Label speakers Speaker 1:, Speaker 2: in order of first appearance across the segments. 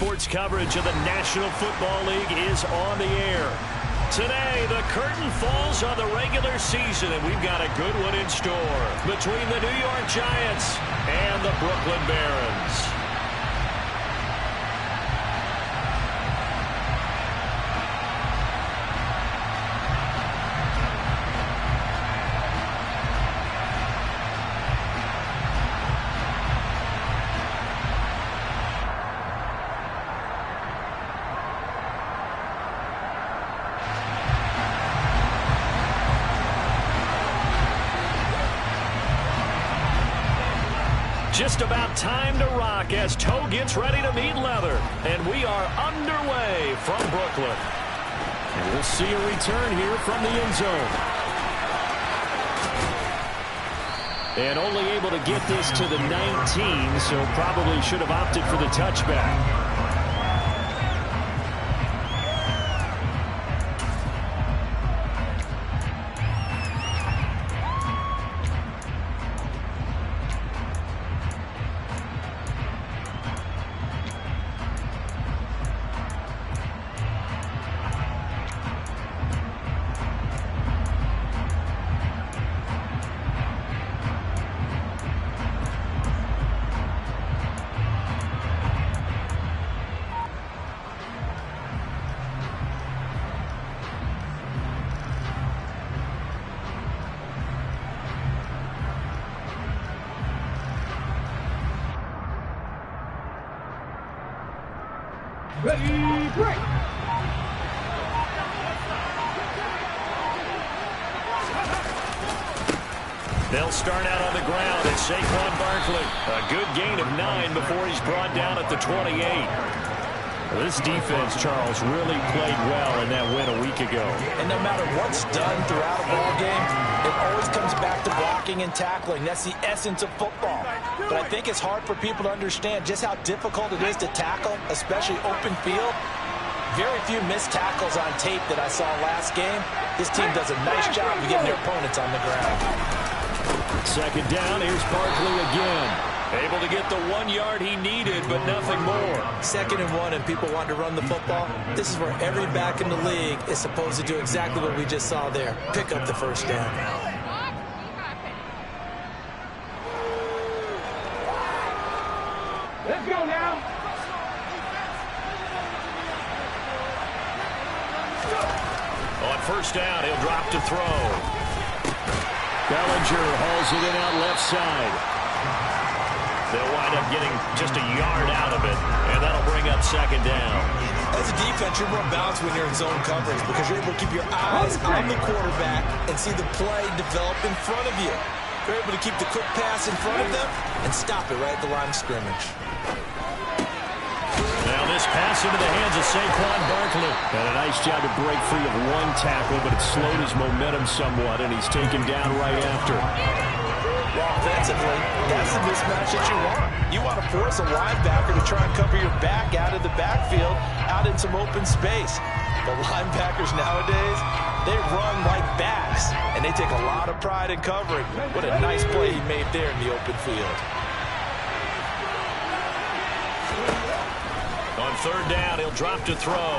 Speaker 1: sports coverage of the National Football League is on the air. Today, the curtain falls on the regular season, and we've got a good one in store between the New York Giants and the Brooklyn Barons. Just about time to rock as toe gets ready to meet leather. And we are underway from Brooklyn. And we'll see a return here from the end zone. And only able to get this to the 19, so probably should have opted for the touchback.
Speaker 2: Ready, break!
Speaker 1: They'll start out on the ground at Saquon Barkley. A good gain of 9 before he's brought down at the 28. Well, this defense, Charles, really played well in that win a week ago.
Speaker 3: And no matter what's done throughout a ball game, it always comes back to blocking and tackling. That's the essence of football. But I think it's hard for people to understand just how difficult it is to tackle, especially open field. Very few missed tackles on tape that I saw last game. This team does a nice job of getting their opponents on the ground.
Speaker 1: Second down, here's Barkley again. Able to get the 1 yard he needed, but nothing more.
Speaker 3: 2nd and 1, and people want to run the football. This is where every back in the league is supposed to do exactly what we just saw there. Pick up the first down.
Speaker 2: Let's go now!
Speaker 1: On first down, he'll drop to throw. Bellinger hauls it in out left side. They'll wind up getting just a yard out of it, and that'll bring up second down.
Speaker 3: As a defense, you're more balanced when you're in zone coverage because you're able to keep your eyes on the quarterback and see the play develop in front of you. You're able to keep the quick pass in front of them and stop it right at the line of scrimmage.
Speaker 1: Now this pass into the hands of Saquon Barkley. And a nice job to break free of one tackle, but it slowed his momentum somewhat, and he's taken down right after.
Speaker 3: Well, offensively, that's the mismatch that you want. You want to force a linebacker to try and cover your back out of the backfield, out in some open space. The linebackers nowadays, they run like backs, and they take a lot of pride in covering. What a nice play he made there in the open field.
Speaker 1: On third down, he'll drop to throw.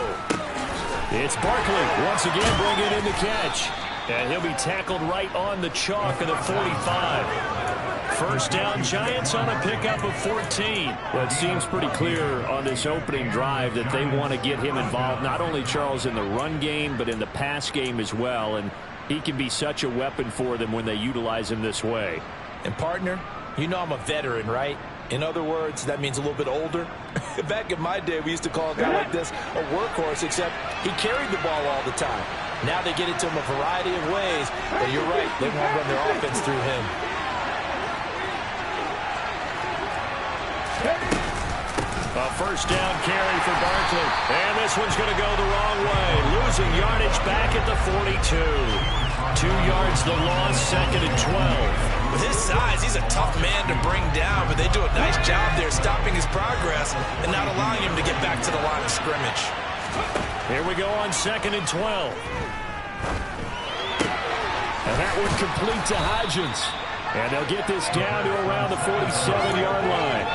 Speaker 1: It's Barkley once again bringing in the catch. And he'll be tackled right on the chalk of the 45. First down, Giants on a pickup of 14. Well, it seems pretty clear on this opening drive that they want to get him involved, not only, Charles, in the run game, but in the pass game as well. And he can be such a weapon for them when they utilize him this way.
Speaker 3: And, partner, you know I'm a veteran, right? In other words, that means a little bit older. Back in my day, we used to call a guy like this a workhorse, except he carried the ball all the time. Now they get it to him a variety of ways, but you're right, they want to run their offense through him.
Speaker 1: A first down carry for Barkley. And this one's going to go the wrong way. Losing yardage back at the 42. 2 yards the loss, 2nd and 12.
Speaker 3: With his size, he's a tough man to bring down, but they do a nice job there stopping his progress and not allowing him to get back to the line of scrimmage.
Speaker 1: Here we go on 2nd and 12. And that one complete to Hodgins. And they'll get this down to around the 47-yard line.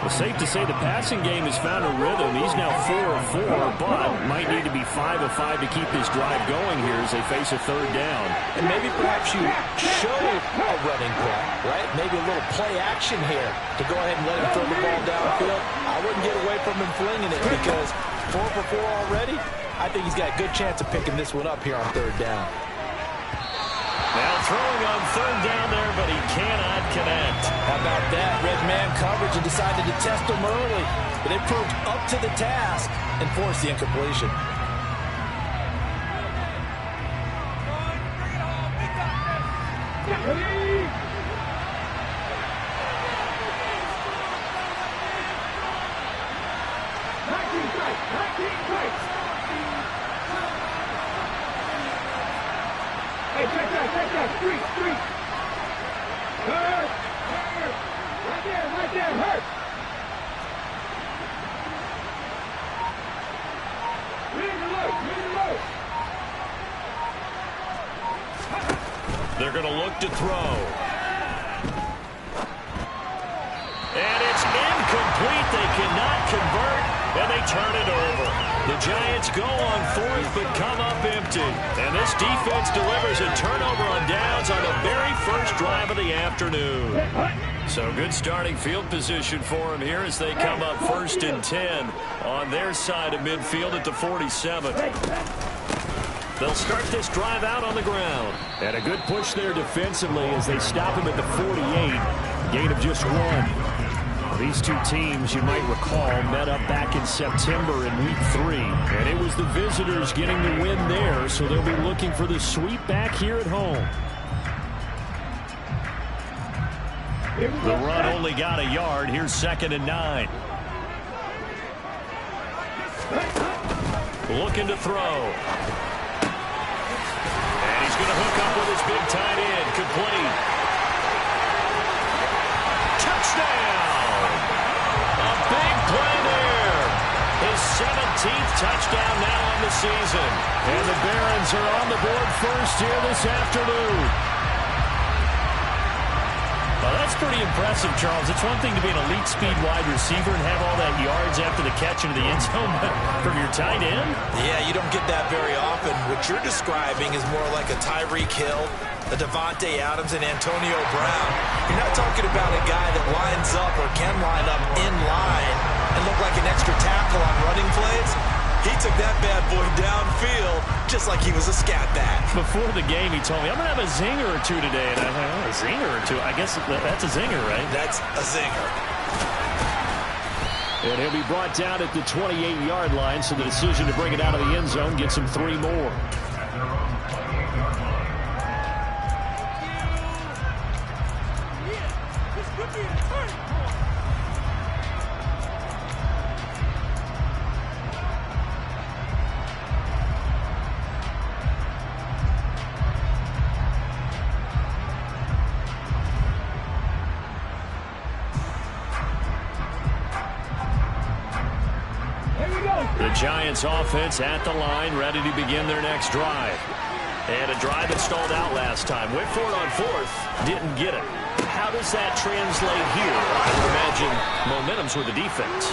Speaker 1: Well, safe to say the passing game has found a rhythm. He's now 4 of 4, but might need to be 5 of 5 to keep this drive going here as they face a third down.
Speaker 3: And maybe perhaps you show a running play, right? Maybe a little play action here to go ahead and let him throw the ball downfield. I wouldn't get away from him flinging it because 4 for 4 already. I think he's got a good chance of picking this one up here on third down.
Speaker 1: Now throwing on third down there, but he cannot connect.
Speaker 3: How about that? Red man coverage and decided to test him early. But it proved up to the task and forced the incompletion.
Speaker 2: Hey, check that, street. Hurt. Right there, hurt.
Speaker 1: They're going to look to throw. And it's incomplete. They cannot convert, and they turn it over. The Giants go on fourth, but come up empty. And this defense delivers a turnover on downs on the very first drive of the afternoon. So good starting field position for them here as they come up 1st and 10 on their side of midfield at the 47. They'll start this drive out on the ground. And a good push there defensively as they stop him at the 48. Gain of just 1. These two teams, you might recall, met up back in September in Week 3. And it was the visitors getting the win there, so they'll be looking for the sweep back here at home. The run only got a yard. Here's 2nd and 9. Looking to throw. And he's going to hook up with his big tight end. Complete. Touchdown! A big play there. His 17th touchdown now on the season. And the Barons are on the board first here this afternoon. Well, that's pretty impressive, Charles. It's one thing to be an elite speed wide receiver and have all that yards after the catch into the end zone, but from your tight end?
Speaker 3: Yeah, you don't get that very often. What you're describing is more like a Tyreek Hill, a Devontae Adams, and Antonio Brown. You're not talking about a guy that lines up or can line up in line and look like an extra tackle on running plays. He took that bad boy downfield just like he was a scat back.
Speaker 1: Before the game, he told me, I'm going to have a zinger or two today. And I thought, oh, a zinger or two? I guess that's a zinger, right?
Speaker 3: That's a zinger.
Speaker 1: And he'll be brought down at the 28-yard line, so the decision to bring it out of the end zone gets him 3 more. Giants offense at the line, ready to begin their next drive. And a drive that stalled out last time. Went for it on 4th, didn't get it. How does that translate here? I would imagine momentum's with the defense.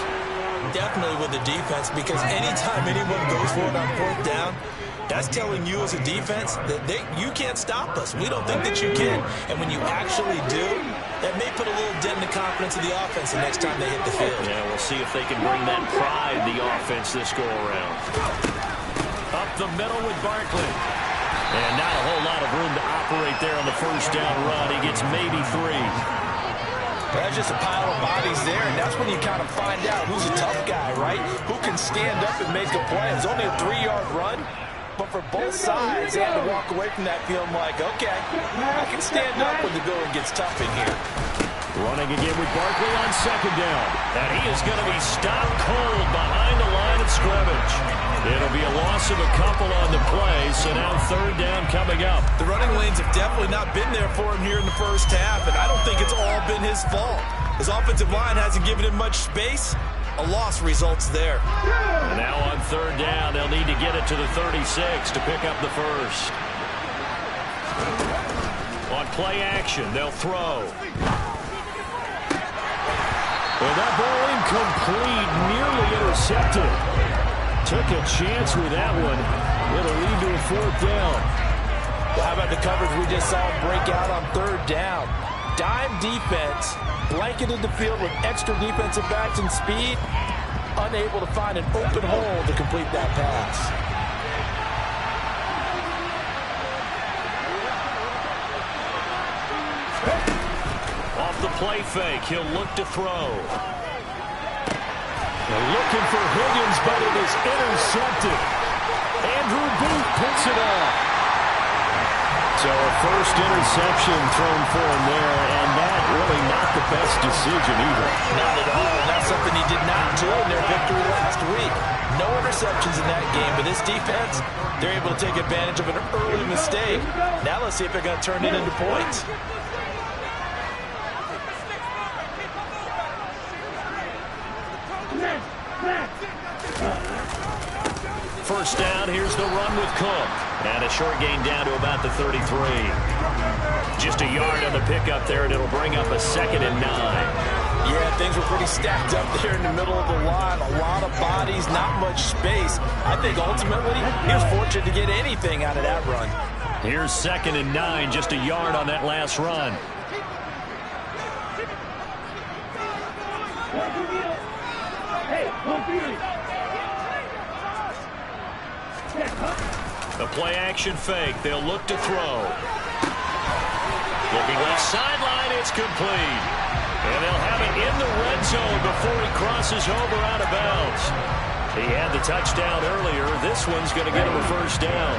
Speaker 3: Definitely with the defense, because anytime anyone goes for it on 4th down, that's telling you as a defense that you can't stop us. We don't think that you can. And when you actually do, that may put a little dent in the confidence of the offense the next time they hit the field.
Speaker 1: Yeah, we'll see if they can bring that pride, the offense, this go-around. Up the middle with Barkley. And not a whole lot of room to operate there on the first down run. He gets maybe 3.
Speaker 3: There's just a pile of bodies there, and that's when you kind of find out who's a tough guy, right? Who can stand up and make a play. It's only a 3-yard run. But for both sides, they had to walk away from that feeling like, okay, I can stand up when the going gets tough in here.
Speaker 1: Running again with Barkley on 2nd down. And he is going to be stopped cold behind the line of scrimmage. It'll be a loss of a couple on the play, so now 3rd down coming up.
Speaker 3: The running lanes have definitely not been there for him here in the first half, and I don't think it's all been his fault. His offensive line hasn't given him much space. A loss results there.
Speaker 1: And now on 3rd down, they'll need to get it to the 36 to pick up the first. On play action, they'll throw. And that ball incomplete, nearly intercepted. Took a chance with that one. It'll lead to a 4th down.
Speaker 3: Well, how about the coverage we just saw break out on 3rd down? Dime defense, blanketed the field with extra defensive backs and speed, unable to find an open hole to complete that pass.
Speaker 1: Off the play fake, he'll look to throw. They're looking for Higgins, but it is intercepted. Andrew Booth picks it off. So a first interception thrown for him there, and that really not the best decision either.
Speaker 3: Not at all. That's something he did not do in their victory last week. No interceptions in that game, but this defense, they're able to take advantage of an early mistake. Now let's see if they're going to turn it into points.
Speaker 1: First down, here's the run with Cook. And a short gain down to about the 33. Just a yard on the pickup there, and it'll bring up a 2nd and 9.
Speaker 3: Yeah, things were pretty stacked up there in the middle of the line. A lot of bodies, not much space. I think ultimately he was fortunate to get anything out of that run.
Speaker 1: Here's 2nd and 9, just a yard on that last run. The play action fake. They'll look to throw. Looking left sideline. It's complete. And they'll have it in the red zone before he crosses over out of bounds. He had the touchdown earlier. This one's going to get him a first down.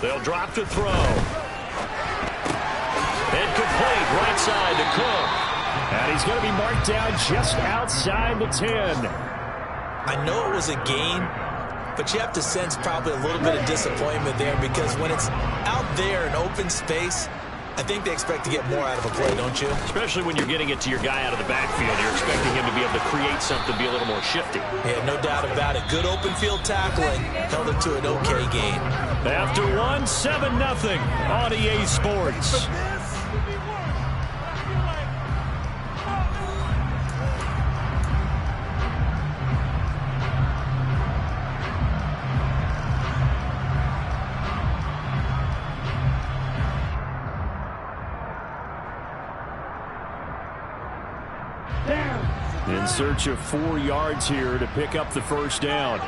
Speaker 1: They'll drop to throw. Incomplete, right side to Cook. And he's going to be marked down just outside the 10.
Speaker 3: I know it was a gain, but you have to sense probably a little bit of disappointment there because when it's out there in open space, I think they expect to get more out of a play, don't you?
Speaker 1: Especially when you're getting it to your guy out of the backfield. You're expecting him to be able to create something, be a little more shifty.
Speaker 3: Yeah, no doubt about it. Good open field tackling. Held it to an okay gain.
Speaker 1: After one, 7-0 on EA Sports. In search of 4 yards here to pick up the first down.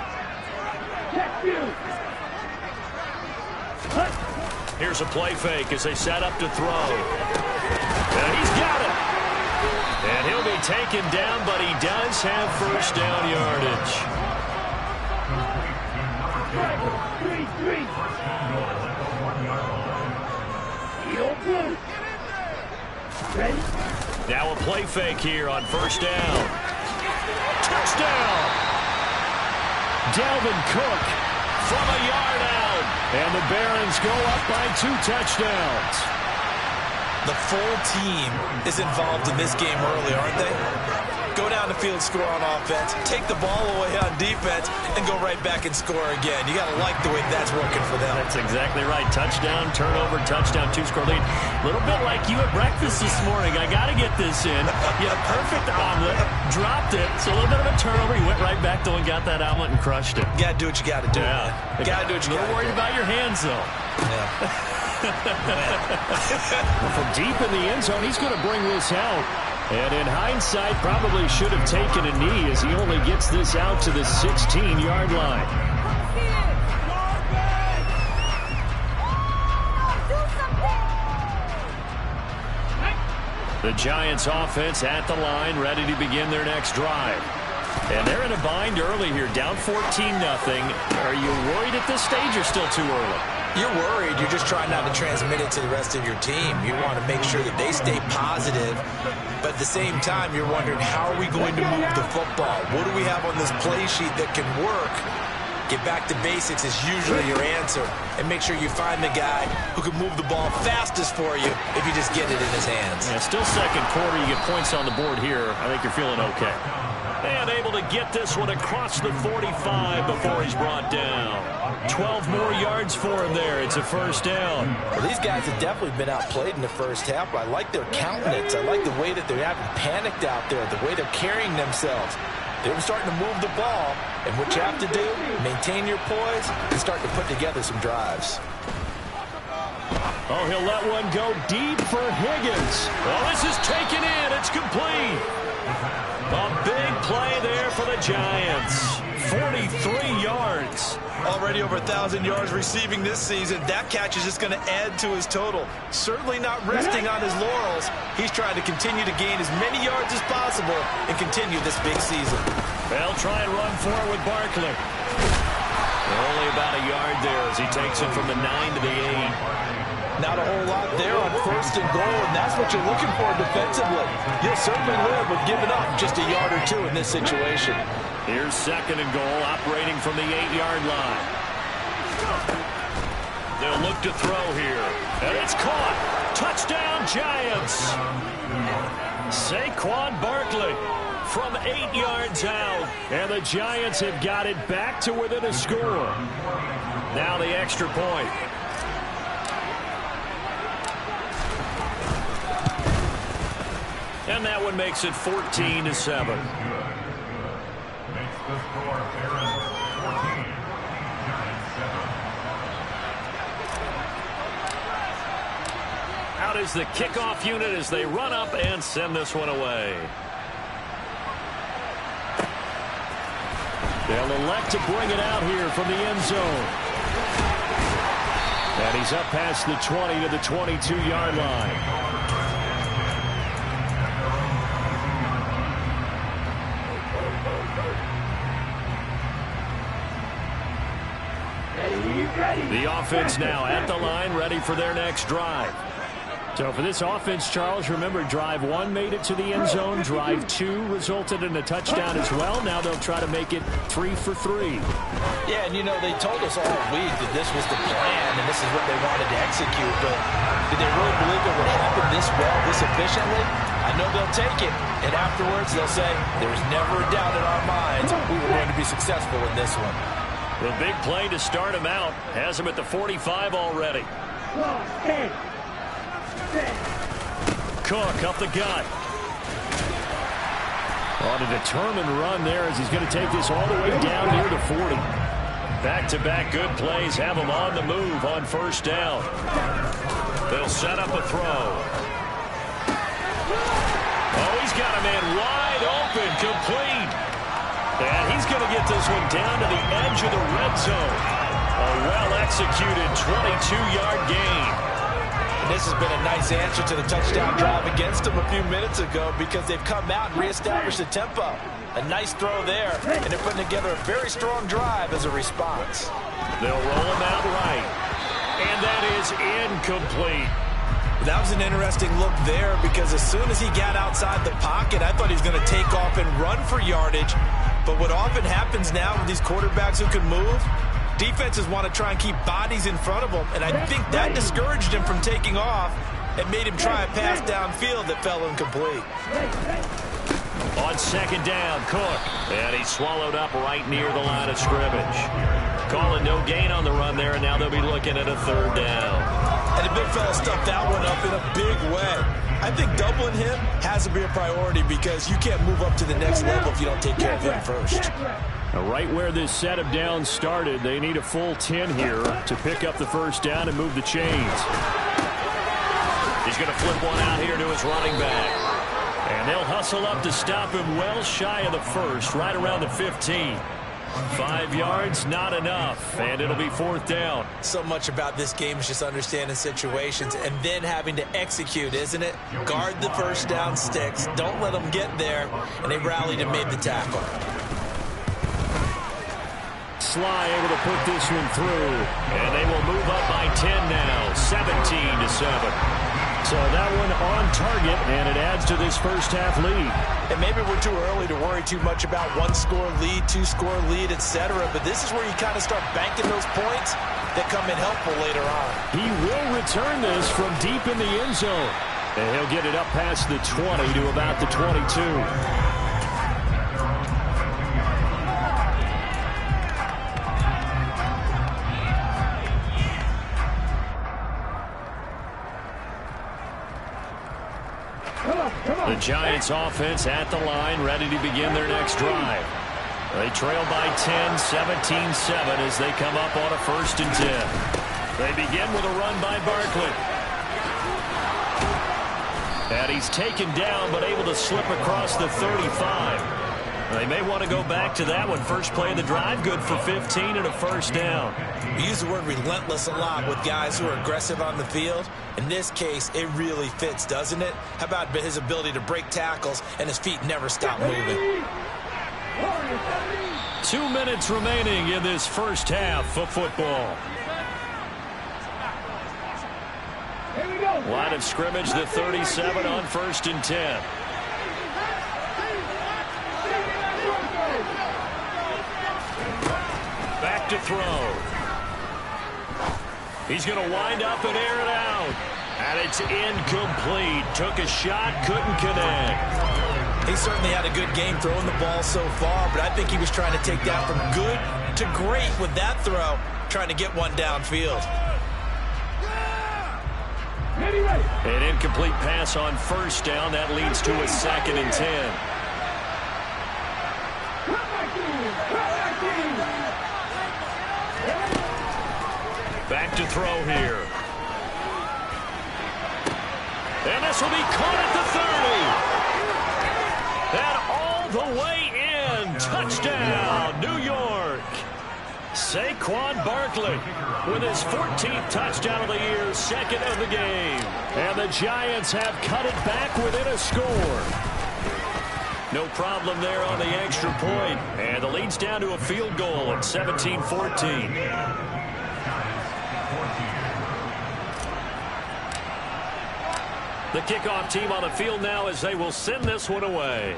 Speaker 1: Here's a play fake as they set up to throw. And he's got it. And he'll be taken down, but he does have first down yardage. Now a play fake here on first down. Touchdown! Dalvin Cook from a yard out. And the Barons go up by 2 touchdowns.
Speaker 3: The full team is involved in this game early, aren't they? Go down the field, score on offense, take the ball away on defense, and go right back and score again. You got to like the way that's working for them.
Speaker 1: That's exactly right. Touchdown, turnover, touchdown, 2-score lead. A little bit like you at breakfast this morning. I got to get this in. You had a perfect omelet, dropped it. So a little bit of a turnover. You went right back to and got that omelet and crushed it.
Speaker 3: You got to do what you got to do.
Speaker 1: Yeah.
Speaker 3: You got to do what you got to do.
Speaker 1: A little worried about your hands, though.
Speaker 3: Yeah.
Speaker 1: From deep in the end zone, he's going to bring this out. And in hindsight, probably should have taken a knee as he only gets this out to the 16-yard line. The Giants offense at the line, ready to begin their next drive. And they're in a bind early here, down 14-0. Are you worried at this stage or still too early?
Speaker 3: You're worried. You're just trying not to transmit it to the rest of your team. You want to make sure that they stay positive. But at the same time, you're wondering, how are we going to move the football? What do we have on this play sheet that can work? Get back to basics is usually your answer. And make sure you find the guy who can move the ball fastest for you if you just get it in his hands.
Speaker 1: Yeah, still second quarter. You get points on the board here. I think you're feeling okay. And able to get this one across the 45 before he's brought down. 12 more yards for him there. It's a first down.
Speaker 3: Well, these guys have definitely been outplayed in the first half, but I like their countenance. I like the way that they haven't panicked out there, the way they're carrying themselves. They were starting to move the ball, and what you have to do, maintain your poise and start to put together some drives.
Speaker 1: Oh, he'll let one go deep for Higgins. Oh, this is taken in. It's complete. A big play there for the Giants. 43 yards.
Speaker 3: Already over 1,000 yards receiving this season. That catch is just going to add to his total. Certainly not resting on his laurels. He's trying to continue to gain as many yards as possible and continue this big season.
Speaker 1: They'll try and run for it with Barkley. Only about a yard there as he takes it from the 9 to the 8.
Speaker 3: Not a whole lot there on first and goal, and that's what you're looking for defensively. You'll certainly live with giving up just a yard or two in this situation.
Speaker 1: Here's second and goal, operating from the 8-yard line. They'll look to throw here, and it's caught. Touchdown, Giants. Saquon Barkley from 8 yards out, and the Giants have got it back to within a score. Now the extra point. And that one makes it 14-7.
Speaker 4: Makes the score, Aaron, 14. Giants 7.
Speaker 1: Out is the kickoff unit as they run up and send this one away. They'll elect to bring it out here from the end zone. And he's up past the 20 to the 22-yard line. The offense now at the line, ready for their next drive. So for this offense, Charles, remember, drive 1 made it to the end zone. Drive 2 resulted in a touchdown as well. Now they'll try to make it 3 for 3.
Speaker 3: Yeah, and you know, they told us all week that this was the plan and this is what they wanted to execute, but did they really believe it would happen this well, this efficiently? I know they'll take it, and afterwards they'll say, there was never a doubt in our minds we were going to be successful in this one.
Speaker 1: The big play to start him out has him at the 45 already. Cook up the gut. On a determined run there as he's going to take this all the way down near the 40. Back-to-back good plays have him on the move on first down. They'll set up a throw. Oh, he's got a man wide open, complete. And he's going to get this one down to the edge of the red zone. A well-executed 22-yard gain.
Speaker 3: And this has been a nice answer to the touchdown drive against them a few minutes ago because they've come out and reestablished the tempo. A nice throw there, and they're putting together a very strong drive as a response.
Speaker 1: They'll roll him out right. And that is incomplete.
Speaker 3: That was an interesting look there because as soon as he got outside the pocket, I thought he was going to take off and run for yardage. But what often happens now with these quarterbacks who can move, defenses want to try and keep bodies in front of them, and I think that discouraged him from taking off and made him try a pass downfield that fell incomplete.
Speaker 1: On second down, Cook. And he's swallowed up right near the line of scrimmage. Calling no gain on the run there, and now they'll be looking at a third down.
Speaker 3: And the big fella stuffed that one up in a big way. I think doubling him has to be a priority because you can't move up to the next level if you don't take care of him first.
Speaker 1: Right where this set of downs started, they need a full 10 here to pick up the first down and move the chains. He's going to flip one out here to his running back. And they'll hustle up to stop him well shy of the first, right around the 15. 5 yards, not enough, and it'll be fourth down.
Speaker 3: So much about this game is just understanding situations and then having to execute, isn't it? Guard the first down sticks. Don't let them get there, and they rallied and made the tackle.
Speaker 1: Sly able to put this one through, and they will move up by 10 now, 17-7. So that one on target, and it adds to this first half lead.
Speaker 3: And maybe we're too early to worry too much about one-score lead, two-score lead, etc. But this is where you kind of start banking those points that come in helpful later on.
Speaker 1: He will return this from deep in the end zone. And he'll get it up past the 20 to about the 22. The Giants offense at the line, ready to begin their next drive. They trail by 10, 17-7 as they come up on a 1st and 10. They begin with a run by Barkley. And he's taken down but able to slip across the 35. They may want to go back to that one. First play of the drive, good for 15 and a 1st down.
Speaker 3: We use the word relentless a lot with guys who are aggressive on the field. In this case, it really fits, doesn't it? How about his ability to break tackles and his feet never stop moving?
Speaker 1: 2 minutes remaining in this first half of football. Line of scrimmage, the 37 on 1st and 10. Back to throw. He's going to wind up and air it out. And it's incomplete. Took a shot, couldn't connect.
Speaker 3: He certainly had a good game throwing the ball so far, but I think he was trying to take that from good to great with that throw, trying to get one downfield.
Speaker 1: An incomplete pass on 1st down. That leads to a 2nd and 10. Back to throw here. And this will be caught at the 30. And all the way in. Touchdown, New York. Saquon Barkley with his 14th touchdown of the year, 2nd of the game. And the Giants have cut it back within a score. No problem there on the extra point. And the lead's down to a field goal at 17-14. The kickoff team on the field now as they will send this one away.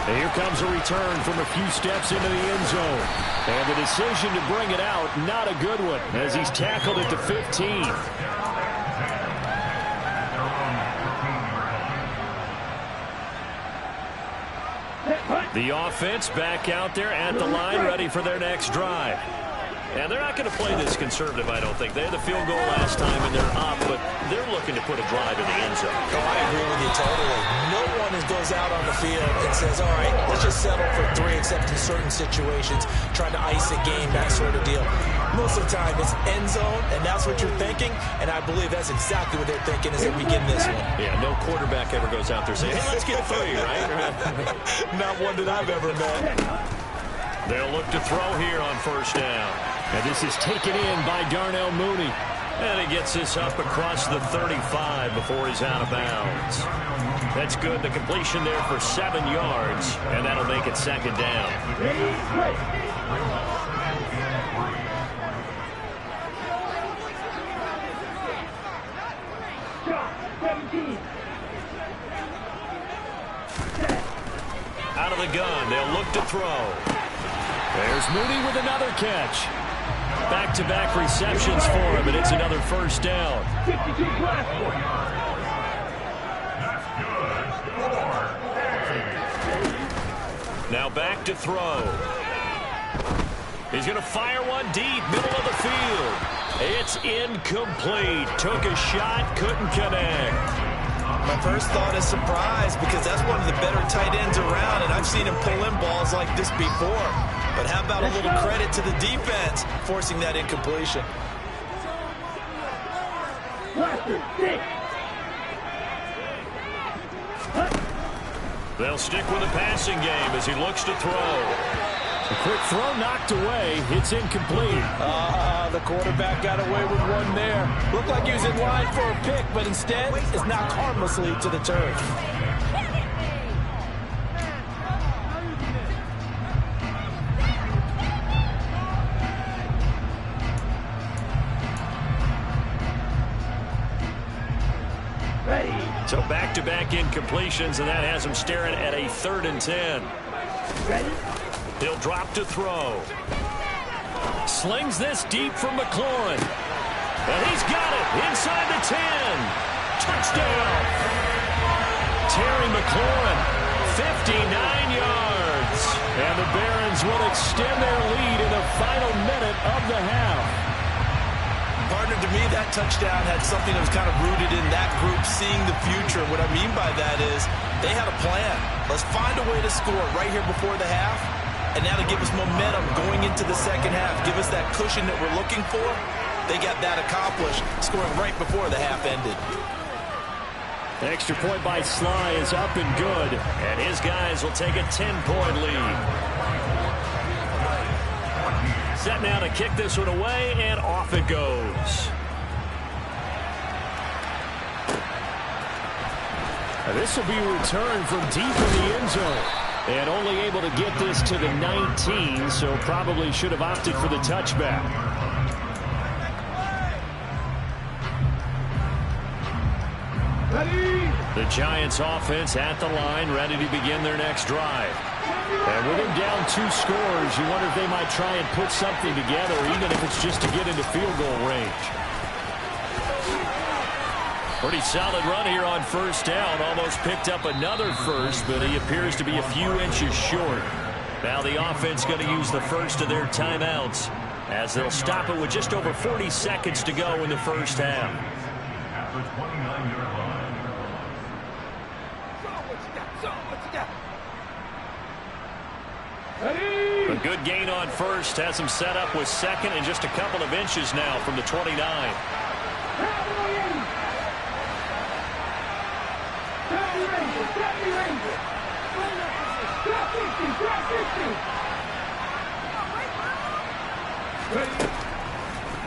Speaker 1: And here comes a return from a few steps into the end zone. And the decision to bring it out, not a good one, as he's tackled at the 15. The offense back out there at the line, ready for their next drive. And they're not going to play this conservative, I don't think. They had the field goal last time, and they're up, but they're looking to put a drive in the end zone.
Speaker 3: Oh, I agree with you totally. No one goes out on the field and says, all right, let's just settle for 3, except in certain situations, trying to ice a game, that sort of deal. Most of the time, it's end zone, and that's what you're thinking, and I believe that's exactly what they're thinking as they begin this one.
Speaker 1: Yeah, no quarterback ever goes out there saying, hey, let's get 3, right?
Speaker 3: Not one that I've ever met.
Speaker 1: They'll look to throw here on 1st down. And this is taken in by Darnell Mooney. And he gets this up across the 35 before he's out of bounds. That's good. The completion there for 7 yards. And that'll make it 2nd down. Out of the gun. They'll look to throw. There's Mooney with another catch. Back-to-back receptions for him, and it's another 1st down. Now back to throw. He's going to fire one deep, middle of the field. It's incomplete. Took a shot, couldn't connect.
Speaker 3: My first thought is surprise, because that's one of the better tight ends around, and I've seen him pull in balls like this before. But how about a little credit to the defense forcing that incompletion?
Speaker 1: They'll stick with the passing game as he looks to throw. A quick throw knocked away. It's incomplete.
Speaker 3: The quarterback got away with one there. Looked like he was in line for a pick, but instead is knocked harmlessly to the turf.
Speaker 1: So back-to-back incompletions, and that has him staring at a 3rd and 10. He'll drop to throw. Slings this deep from McLaurin. And he's got it inside the 10. Touchdown. Terry McLaurin, 59 yards. And the Barons will extend their lead in the final minute of the half.
Speaker 3: Partner, to me, that touchdown had something that was kind of rooted in that group seeing the future. What I mean by that is they had a plan. Let's find a way to score right here before the half, and that'll give us momentum going into the second half. Give us that cushion that we're looking for. They got that accomplished, scoring right before the half ended.
Speaker 1: The extra point by Sly is up and good, and his guys will take a 10-point lead. Set now to kick this one away, and off it goes. This will be returned from deep in the end zone. And only able to get this to the 19, so probably should have opted for the touchback. The Giants offense at the line, ready to begin their next drive. And with him down 2 scores, you wonder if they might try and put something together, even if it's just to get into field goal range. Pretty solid run here on first down. Almost picked up another first, but he appears to be a few inches short. Now the offense going to use the first of their timeouts as they'll stop it with just over 40 seconds to go in the first half.
Speaker 4: At the 29-yard line.
Speaker 1: A good gain on first. Has him set up with second and just a couple of inches now from the 29.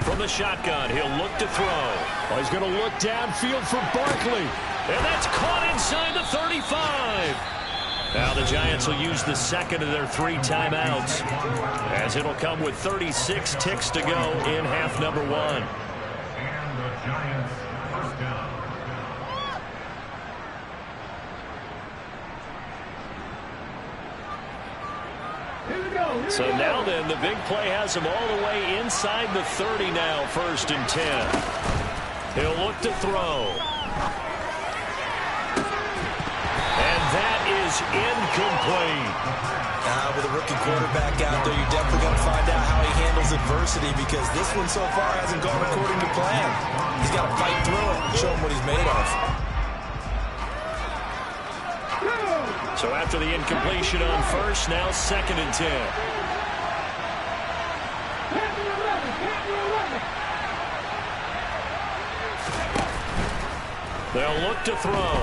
Speaker 1: From the shotgun, he'll look to throw. Oh, he's going to look downfield for Barkley. And that's caught inside the 35. Now the Giants will use the second of their 3 timeouts, as it'll come with 36 ticks to go in half number 1.
Speaker 4: And the Giants first down.
Speaker 1: So now then, the big play has him all the way inside the 30 now, 1st and 10. He'll look to throw. And that is incomplete.
Speaker 3: With a rookie quarterback out there, you're definitely going to find out how he handles adversity, because this one so far hasn't gone according to plan. He's got to fight through it and show him what he's made of.
Speaker 1: So after the incompletion on first, now 2nd and 10. They'll look to throw.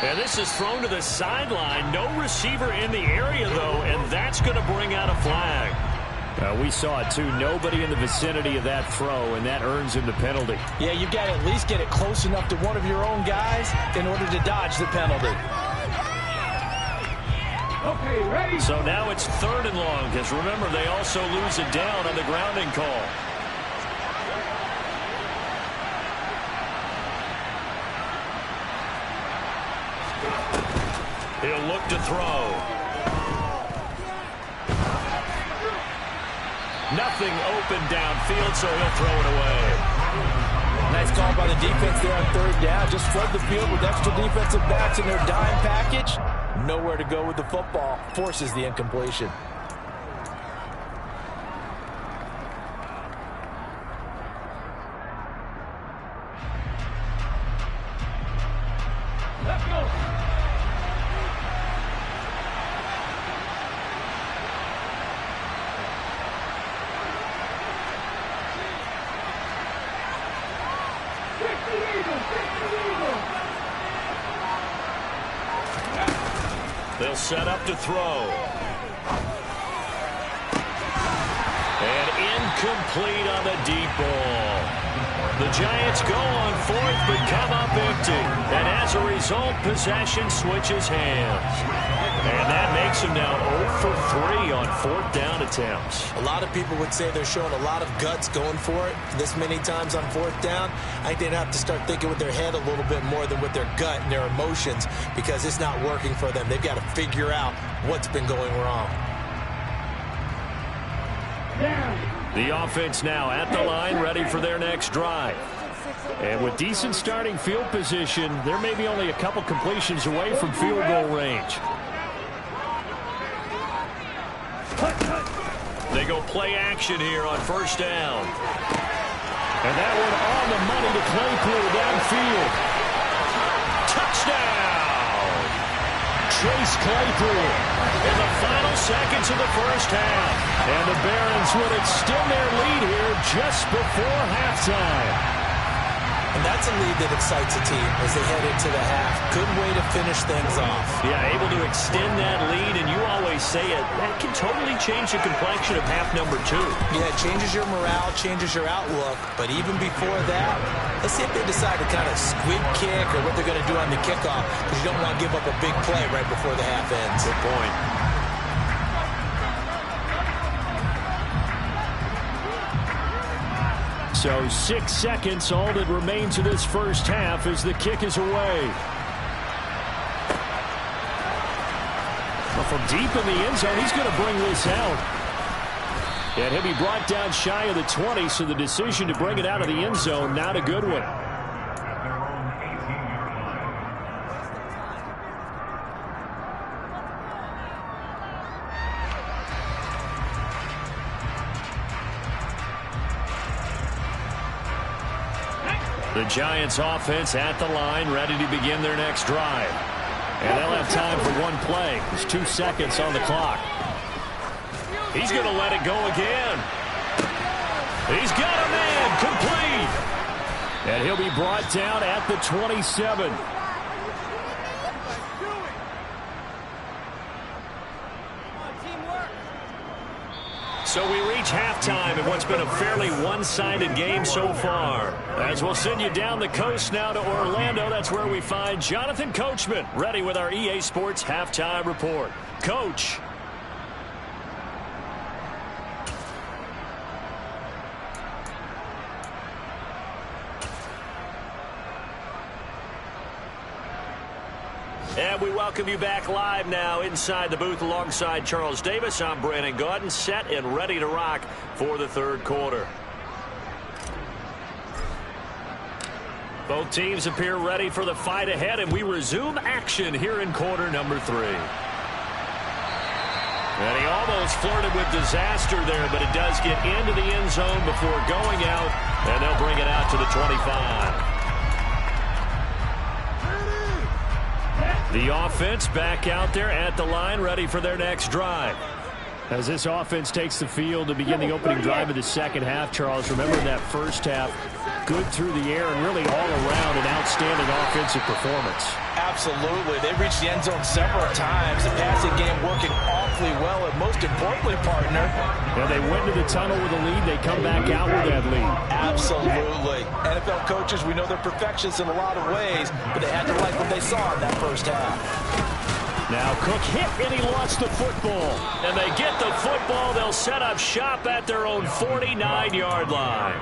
Speaker 1: And this is thrown to the sideline. No receiver in the area, though, and that's going to bring out a flag. We saw it, too. Nobody in the vicinity of that throw, and that earns him the penalty.
Speaker 3: Yeah, you've got to at least get it close enough to one of your own guys in order to dodge the penalty.
Speaker 2: Okay, ready?
Speaker 1: So now it's 3rd and long, because remember, they also lose it down on the grounding call. He'll look to throw. Nothing open downfield, so he'll throw it away.
Speaker 3: Nice call by the defense there on 3rd down. Just flood the field with extra defensive backs in their dime package. Nowhere to go with the football. Forces the incompletion.
Speaker 2: Let's go.
Speaker 1: They'll set up to throw. And incomplete on the deep ball. The Giants go on 4th but come up empty. And as a result, possession switches hands. And that makes them now 0 for 3 on 4th down attempts.
Speaker 3: A lot of people would say they're showing a lot of guts going for it this many times on 4th down. I think they'd have to start thinking with their head a little bit more than with their gut and their emotions, because it's not working for them. They've got to figure out what's been going wrong.
Speaker 1: The offense now at the line, ready for their next drive. And with decent starting field position, there may be only a couple completions away from field goal range. They go play action here on first down. And that one on the money to Claypool downfield. Touchdown! Chase Claypool in the final seconds of the first half. And the Barons will extend their lead here just before halftime.
Speaker 3: And that's a lead that excites a team as they head into the half. Good way to finish things off.
Speaker 1: Yeah, able to extend that lead, and you always say it, that can totally change the complexion of half number 2.
Speaker 3: Yeah, it changes your morale, changes your outlook. But even before that, let's see if they decide to kind of squib kick or what they're going to do on the kickoff, because you don't want to give up a big play right before the half ends.
Speaker 1: Good point. So 6 seconds, all that remains of this first half as the kick is away. Well, from deep in the end zone, he's going to bring this out. And he'll be brought down shy of the 20, so the decision to bring it out of the end zone, not a good one. The Giants offense at the line, ready to begin their next drive. And they'll have time for one play. There's 2 seconds on the clock. He's going to let it go again. He's got a man complete. And he'll be brought down at the 27. So we reach halftime in what's been a fairly one-sided game so far. As we'll send you down the coast now to Orlando, that's where we find Jonathan Coachman, ready with our EA Sports Halftime Report. Coach. And we welcome you back live now inside the booth alongside Charles Davis. I'm Brandon Gaudin, set and ready to rock for the third quarter. Both teams appear ready for the fight ahead, and we resume action here in quarter number 3. And he almost flirted with disaster there, but it does get into the end zone before going out, and they'll bring it out to the 25. The offense back out there at the line, ready for their next drive. As this offense takes the field to begin the opening drive of the second half, Charles, remember that first half, good through the air and really all around an outstanding offensive performance.
Speaker 3: Absolutely. They reached the end zone several times. The passing game working awfully well, and most importantly, partner.
Speaker 1: And they went to the tunnel with a lead. They come back out with that lead.
Speaker 3: Absolutely. NFL coaches, we know they're perfectionists in a lot of ways, but they had to like what they saw in that first half.
Speaker 1: Now Cook hit, and he lost the football. And they get the football. They'll set up shop at their own 49-yard line.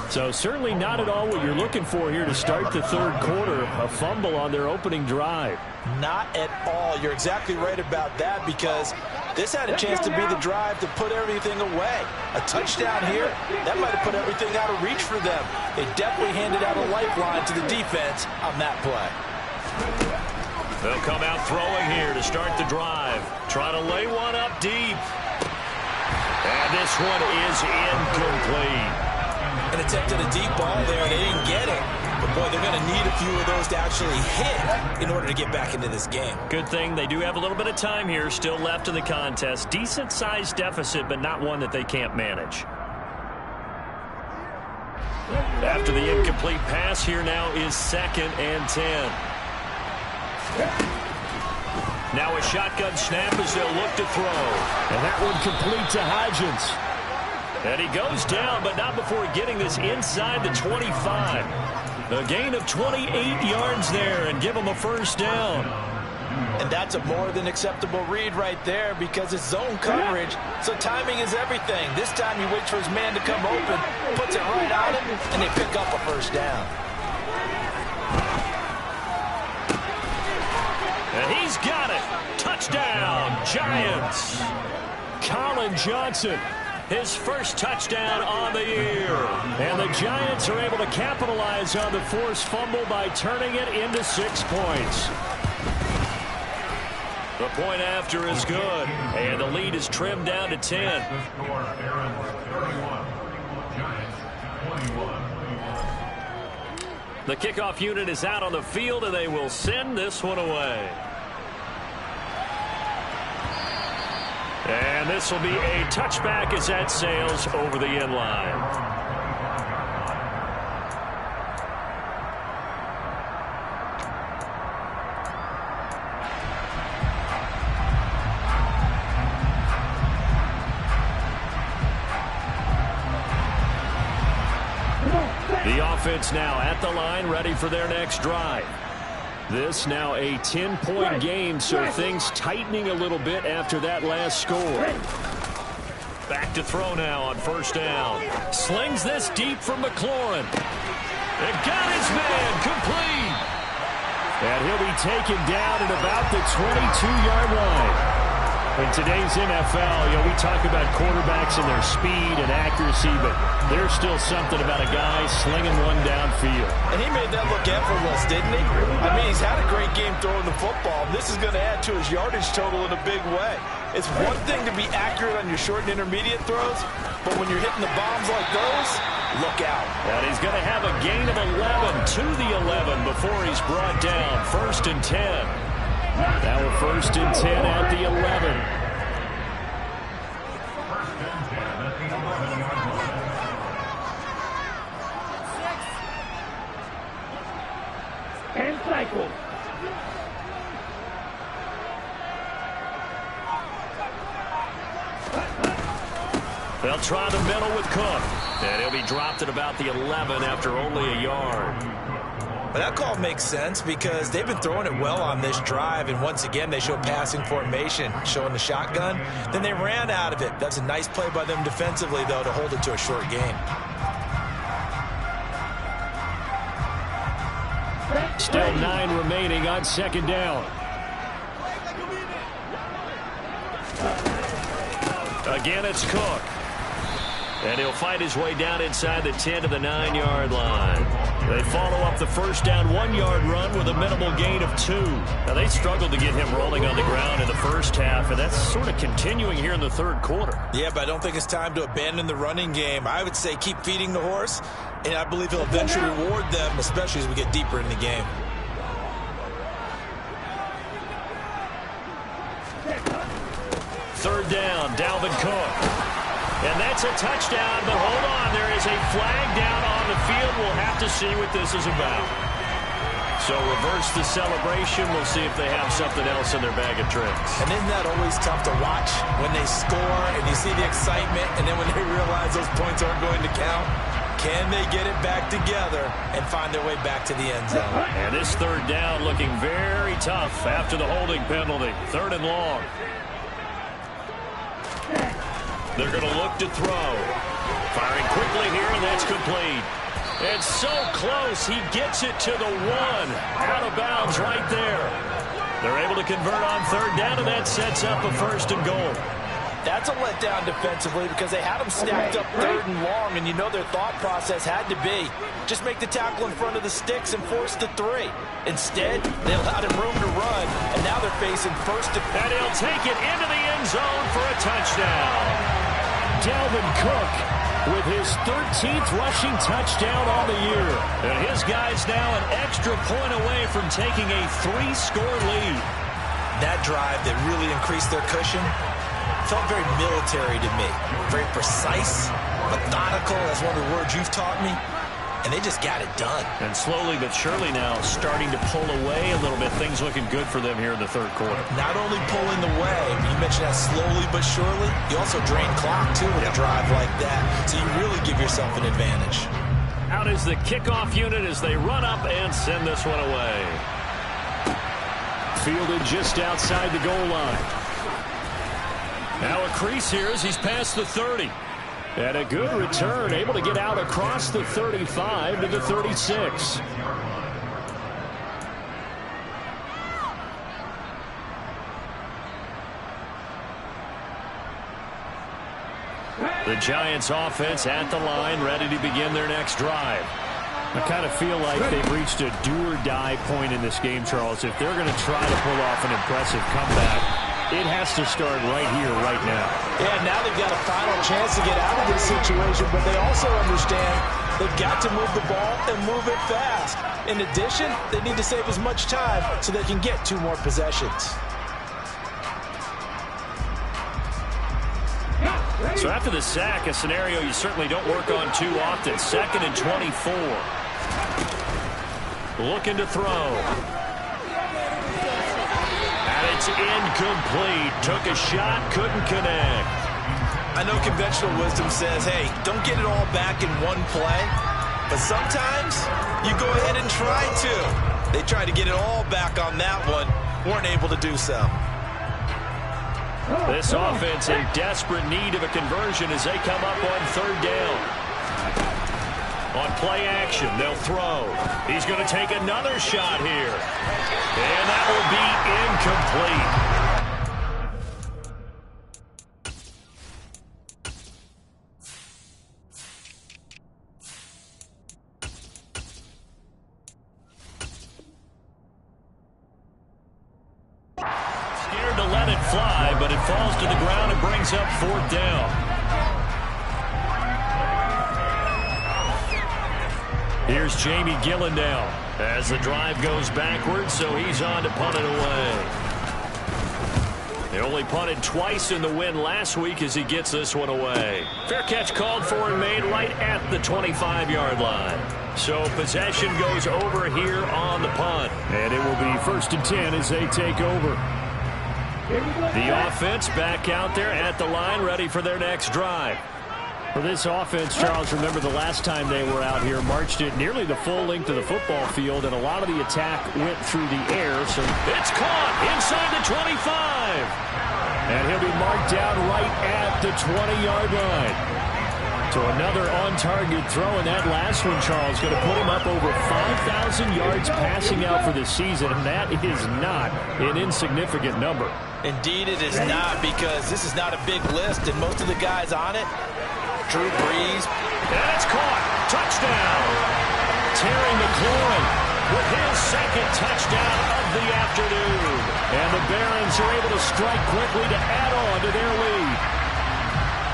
Speaker 1: So certainly not at all what you're looking for here to start the third quarter. A fumble on their opening drive.
Speaker 3: Not at all. You're exactly right about that, because this had a chance to be the drive to put everything away. A touchdown here, that might have put everything out of reach for them. They definitely handed out a lifeline to the defense on that play.
Speaker 1: They'll come out throwing here to start the drive. Trying to lay one up deep. And this one is incomplete.
Speaker 3: An attempt at a deep ball there. They didn't get it. But, boy, they're going to need a few of those to actually hit in order to get back into this game.
Speaker 1: Good thing they do have a little bit of time here still left in the contest. Decent-sized deficit, but not one that they can't manage. After the incomplete pass, here now is 2nd and 10. Now a shotgun snap as they'll look to throw. And that one complete to Hodgins. And he goes down, but not before getting this inside the 25. A gain of 28 yards there, and give him a first down.
Speaker 3: And that's a more than acceptable read right there, because it's zone coverage, so timing is everything. This time he waits for his man to come open, puts it right on him, and they pick up a first down.
Speaker 1: And he's got it. Touchdown, Giants. Colin Johnson, his first touchdown on the year. And the Giants are able to capitalize on the forced fumble by turning it into 6 points. The point after is good, and the lead is trimmed down to 10.
Speaker 4: The score, Aaron's 31, Giants 21.
Speaker 1: The kickoff unit is out on the field, and they will send this one away. And this will be a touchback as that sails over the end line. The offense now at the line, ready for their next drive. This now a 10-point game, so things tightening a little bit after that last score. Back to throw now on first down. Slings this deep from McLaurin. It got his man complete. And he'll be taken down at about the 22-yard line. In today's NFL, we talk about quarterbacks and their speed and accuracy, but there's still something about a guy slinging one downfield.
Speaker 3: And he made that look effortless, didn't he? I mean, he's had a great game throwing the football. This is going to add to his yardage total in a big way. It's one thing to be accurate on your short and intermediate throws, but when you're hitting the bombs like those, look out.
Speaker 1: And he's going to have a gain of 11 to the 11 before he's brought down. 1st and 10. Now we're 1st and 10 at the 11.
Speaker 4: 1st and 10 at the 11-yard line.
Speaker 2: And cycle.
Speaker 1: They'll try the middle with Cook. And he'll be dropped at about the 11 after only a yard.
Speaker 3: But that call makes sense because they've been throwing it well on this drive, and once again they show passing formation, showing the shotgun. Then they ran out of it. That's a nice play by them defensively, though, to hold it to a short gain.
Speaker 1: Still 9 remaining on 2nd down. Again, it's Cook. And he'll fight his way down inside the 10 to the 9-yard line. They follow up the first down 1-yard run with a minimal gain of 2. Now, they struggled to get him rolling on the ground in the first half, and that's sort of continuing here in the 3rd quarter.
Speaker 3: Yeah, but I don't think it's time to abandon the running game. I would say keep feeding the horse, and I believe he'll eventually reward them, especially as we get deeper in the game.
Speaker 1: Third down, Dalvin Cook. And that's a touchdown, but hold on, there is a flag down on the field. We'll have to see what this is about. So reverse the celebration. We'll see if they have something else in their bag of tricks.
Speaker 3: And isn't that always tough to watch when they score and you see the excitement, and then when they realize those points aren't going to count? Can they get it back together and find their way back to the end zone?
Speaker 1: And this third down looking very tough after the holding penalty. 3rd and long. They're going to look to throw. Firing quickly here, and that's complete. And so close, he gets it to the 1. Out of bounds right there. They're able to convert on 3rd down, and that sets up a 1st and goal.
Speaker 3: That's a letdown defensively because they had them stacked up 3rd and long, and you know their thought process had to be just make the tackle in front of the sticks and force the 3. Instead, they allowed him room to run, and now they're facing 1st and
Speaker 1: he'll take it into the end zone for a touchdown. Dalvin Cook with his 13th rushing touchdown on the year. And his guy's now an extra point away from taking a 3-score lead.
Speaker 3: That drive that really increased their cushion felt very military to me. Very precise, methodical, that's one of the words you've taught me. And they just got it done.
Speaker 1: And slowly but surely now starting to pull away a little bit. Things looking good for them here in the 3rd quarter.
Speaker 3: Not only pulling away, but you mentioned that slowly but surely. You also drain clock, too, with a drive like that. So you really give yourself an advantage.
Speaker 1: Out is the kickoff unit as they run up and send this one away. Fielded just outside the goal line. Now a crease here as he's past the 30. And a good return, able to get out across the 35 to the 36. The Giants offense at the line, ready to begin their next drive. I kind of feel like they've reached a do-or-die point in this game, Charles. If they're going to try to pull off an impressive comeback, it has to start right here, right now.
Speaker 3: Yeah, now they've got a final chance to get out of this situation, but they also understand they've got to move the ball and move it fast. In addition, they need to save as much time so they can get 2 more possessions.
Speaker 1: So after the sack, a scenario you certainly don't work on too often. 2nd and 24. Looking to throw. And it's incomplete. Took a shot, couldn't connect.
Speaker 3: I know conventional wisdom says, hey, don't get it all back in one play. But sometimes you go ahead and try to. They tried to get it all back on that one. Weren't able to do so.
Speaker 1: This offense in desperate need of a conversion as they come up on 3rd down. On play action, they'll throw. He's going to take another shot here. And that will be incomplete. To let it fly, but it falls to the ground and brings up 4th down. Here's Jamie Gillendown as the drive goes backwards, so he's on to punt it away. They only punted twice in the win last week as he gets this one away. Fair catch called for and made right at the 25-yard line. So possession goes over here on the punt. And it will be 1st and 10 as they take over. The offense back out there at the line, ready for their next drive. For this offense, Charles, remember the last time they were out here, marched it nearly the full length of the football field, and a lot of the attack went through the air. So it's caught inside the 25. And he'll be marked down right at the 20-yard line. So another on-target throw, and that last one, Charles, going to put him up over 5,000 yards passing out for the season, and that is not an insignificant number.
Speaker 3: Indeed it is not, because this is not a big list, and most of the guys on it, Drew Brees.
Speaker 1: And it's caught. Touchdown. Terry McLaurin with his 2nd touchdown of the afternoon. And the Barons are able to strike quickly to add on to their lead.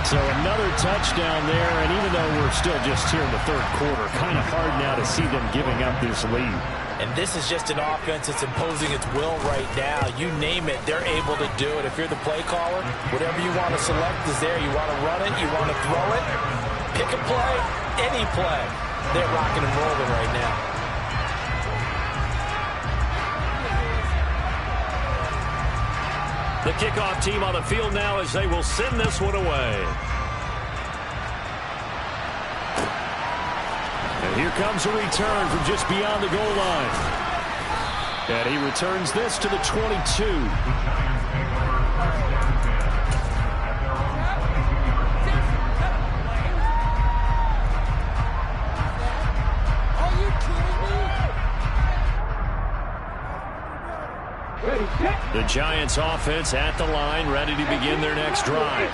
Speaker 1: So another touchdown there, and even though we're still just here in the 3rd quarter, kind of hard now to see them giving up this lead.
Speaker 3: And this is just an offense that's imposing its will right now. You name it, they're able to do it. If you're the play caller, whatever you want to select is there. You want to run it, you want to throw it, pick a play, any play. They're rocking and rolling right now.
Speaker 1: The kickoff team on the field now as they will send this one away. And here comes a return from just beyond the goal line. And he returns this to the 22. The Giants offense at the line, ready to begin their next drive.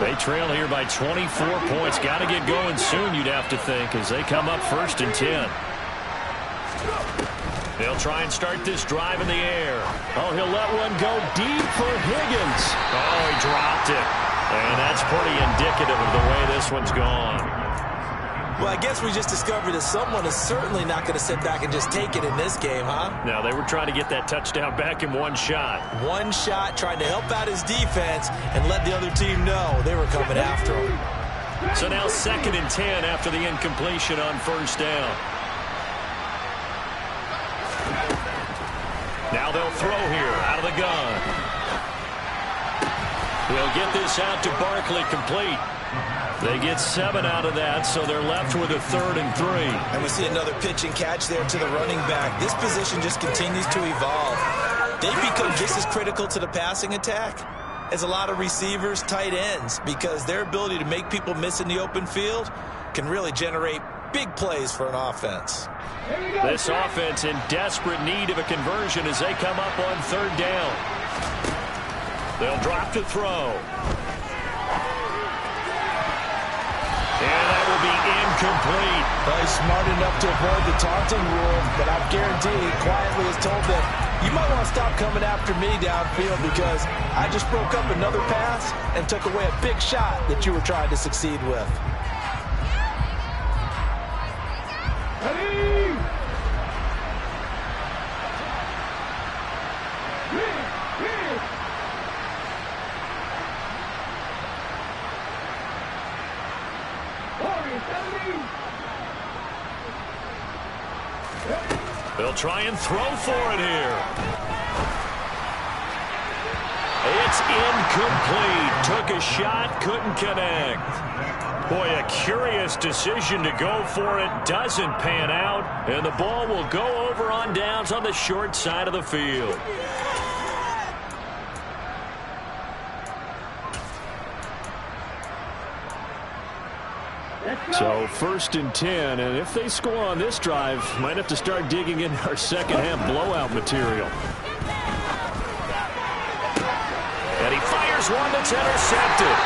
Speaker 1: They trail here by 24 points. Got to get going soon, you'd have to think, as they come up 1st and 10. They'll try and start this drive in the air. Oh, he'll let one go deep for Higgins. Oh, he dropped it. And that's pretty indicative of the way this one's gone.
Speaker 3: Well, I guess we just discovered that someone is certainly not going to sit back and just take it in this game, huh?
Speaker 1: No, they were trying to get that touchdown back in one shot.
Speaker 3: One shot, trying to help out his defense and let the other team know they were coming after him.
Speaker 1: So now 2nd and 10 after the incompletion on 1st down. Now they'll throw here out of the gun. They'll get this out to Barkley, complete. They get 7 out of that, so they're left with a 3rd and 3.
Speaker 3: And we see another pitch and catch there to the running back. This position just continues to evolve. They've become just as critical to the passing attack as a lot of receivers, tight ends, because their ability to make people miss in the open field can really generate big plays for an offense.
Speaker 1: This offense in desperate need of a conversion as they come up on 3rd down. They'll drop to throw. And that will be incomplete.
Speaker 3: Well, he's smart enough to avoid the taunting rule, but I guarantee he quietly is told that you might want to stop coming after me downfield because I just broke up another pass and took away a big shot that you were trying to succeed with.
Speaker 2: Ready?
Speaker 1: They'll try and throw for it here. It's incomplete. Took a shot, couldn't connect. Boy, a curious decision to go for it. Doesn't pan out. And the ball will go over on downs on the short side of the field. So 1st and 10, and if they score on this drive, might have to start digging in our second half blowout material. And he fires one that's intercepted.